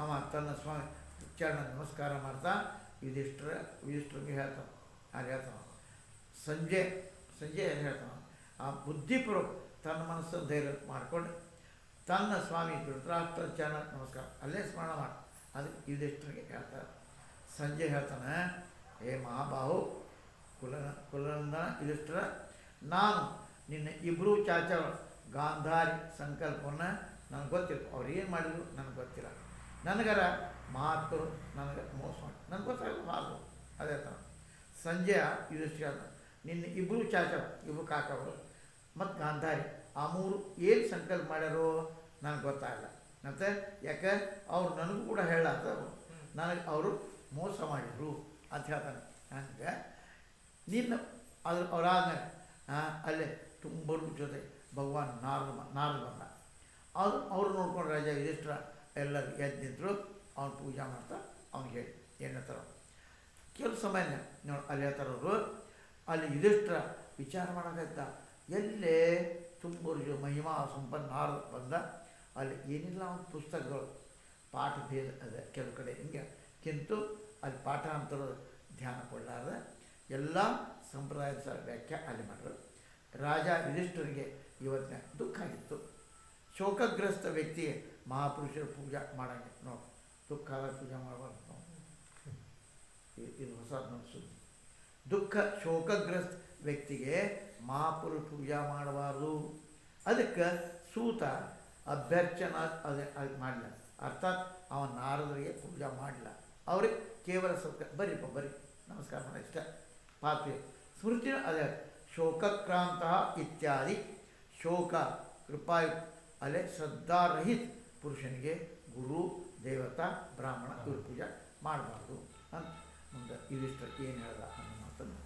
ಅವ ತನ್ನ ಸ್ವಾಮಿ ಚರಣ ನಮಸ್ಕಾರ ಮಾಡ್ತಾ ಯುಧಿಷ್ಠಿರಿಗೆ ಹೇಳ್ತಾನೆ. ಅಲ್ಲಿ ಹೇಳ್ತಾನೆ ಸಂಜೆ ಏನು ಹೇಳ್ತಾನೆ, ಆ ಬುದ್ಧಿಪೂರ್ವಕ ತನ್ನ ಮನಸ್ಸನ್ನು ಧೈರ್ಯ ಮಾಡಿಕೊಂಡು ತನ್ನ ಸ್ವಾಮಿ ಧೃತರಾಷ್ಟ್ರ ಚರಣ ನಮಸ್ಕಾರ ಅಲ್ಲೇ ಸ್ಮರಣ ಮಾಡಿ ಅದಕ್ಕೆ ಯುಧಿಷ್ಠಿರಿಗೆ ಹೇಳ್ತಾರೆ. ಸಂಜೆ ಹೇಳ್ತಾನೆ, ಹೇ ಮಹಾಬಾಹು ಕುಲನಂದನ ಯುಧಿಷ್ಠಿರ, ನಾನು ನಿನ್ನ ಇಬ್ಬರೂ ಚಾಚರು ಗಾಂಧಾರಿ ಸಂಕಲ್ಪವನ್ನು ನನಗೆ ಗೊತ್ತಿಲ್ಲ, ಅವ್ರು ಏನು ಮಾಡಿದ್ರು ನನಗೆ ಗೊತ್ತಿಲ್ಲ. ನನಗರ ಮಹಾತ್ಮರು ನನಗೆ ಮೋಸ ಮಾಡಿ ನನಗೆ ಗೊತ್ತಾಗಲ್ಲ ಮಾತು. ಅದೇ ಥರ ಸಂಜೆಯ ಯುಧಿಷ್ಠಿರ ನಿನ್ನ ಇಬ್ಬರು ಚಾಚರು ಇಬ್ಬರು ಕಾಕವರು ಮತ್ತು ಗಾಂಧಾರಿ ಆ ಮೂರು ಏನು ಸಂಕಲ್ಪ ಮಾಡ್ಯಾರೋ ನನಗೆ ಗೊತ್ತಾಗಲ್ಲ. ಮತ್ತು ಯಾಕೆ ಅವ್ರು ನನಗೂ ಕೂಡ ಹೇಳಾತ ನನಗೆ ಅವರು ಮೋಸ ಮಾಡಿದರು ಅಂತ ಹೇಳ್ತಾನೆ. ಹಂಗೆ ನಿನ್ನ ಅವರಾದ್ಮೇಲೆ ಅಲ್ಲೇ ತುಂಬರ ಜೊತೆ ಭಗವಾನ್ ನಾರದ ಬಂದ. ಅವ್ರು ನೋಡ್ಕೊಂಡು ರಾಜ ಯುಧಿಷ್ಠಿರ ಎಲ್ಲರೂ ಎದ್ದು ನಿಂತರು. ಅವ್ನು ಪೂಜೆ ಮಾಡ್ತಾ ಅವ್ನಿಗೆ ಹೇಳಿ ಏನು ಹೇಳ್ತಾರ. ಕೆಲವು ಸಮಯ ನೋಡಿ ಅಲ್ಲಿ ಹೇಳ್ತಾರವರು, ಅಲ್ಲಿ ಯುಧಿಷ್ಠಿರ ವಿಚಾರ ಮಾಡೋಕ್ಕಾಯ್ತ ಎಲ್ಲೇ ತುಂಬೂರು ಮಹಿಮಾ ಸಂಪನ್ನ ನಾರದ ಬಂದ. ಅಲ್ಲಿ ಏನಿಲ್ಲ ಒಂದು ಪುಸ್ತಕಗಳು ಪಾಠ ಭೇದ ಅದೇ ಕೆಲವು ಕಡೆ ಹಿಂಗೆ ಕಿಂತು ಅಲ್ಲಿ ಪಾಠ ಅಂತರೂ ಧ್ಯಾನ ಕೊಡಲಾರ್ದೆ ಎಲ್ಲ ಸಂಪ್ರದಾಯದ ವ್ಯಾಖ್ಯೆ ಅಲ್ಲಿ ಮಾಡಿದ್ರು. ರಾಜ ಯುಧಿಷ್ಠಿರಿಗೆ ಇವತ್ತಿನ ದುಃಖ ಆಗಿತ್ತು. ಶೋಕಗ್ರಸ್ತ ವ್ಯಕ್ತಿಗೆ ಮಹಾಪುರುಷರ ಪೂಜೆ ಮಾಡಂಗೆ ನೋಡಿ, ದುಃಖ ಆದಾಗ ಪೂಜೆ ಮಾಡಬಾರ್ದು ನಾವು. ಇದು ಹೊಸ ಸುದ್ದಿ. ದುಃಖ ಶೋಕಗ್ರಸ್ತ ವ್ಯಕ್ತಿಗೆ ಮಹಾಪುರುಷ ಪೂಜೆ ಮಾಡಬಾರ್ದು. ಅದಕ್ಕೆ ಸೂತ ಅಭ್ಯರ್ಚನ ಅದು ಮಾಡಲಿಲ್ಲ, ಅರ್ಥಾತ್ ಅವನ ನಾರದರಿಗೆ ಪೂಜೆ ಮಾಡಲಿಲ್ಲ. ಅವ್ರಿಗೆ ಕೇವಲ ಸತ್ಯ ಬರ್ರಿ ನಮಸ್ಕಾರ ಮಾಡಿ ಇಷ್ಟ ಪಾತ್ರೆ ಸ್ಮೃತಿ ಅದೇ ಶೋಕಕ್ರಾಂತ ಇತ್ಯಾದಿ ಶೋಕ ಕೃಪಾಯು ಅಲ್ಲೇ ಶ್ರದ್ಧಾರಹಿತ ಪುರುಷನಿಗೆ ಗುರು ದೇವತಾ ಬ್ರಾಹ್ಮಣ ಇವ್ರ ಪೂಜೆ ಮಾಡಬಾರ್ದು ಅಂತ ಮುಂದೆ ಯುಧಿಷ್ಠಿರ ಏನು ಹೇಳ್ದ ಅನ್ನೋ ಮಾತನ್ನು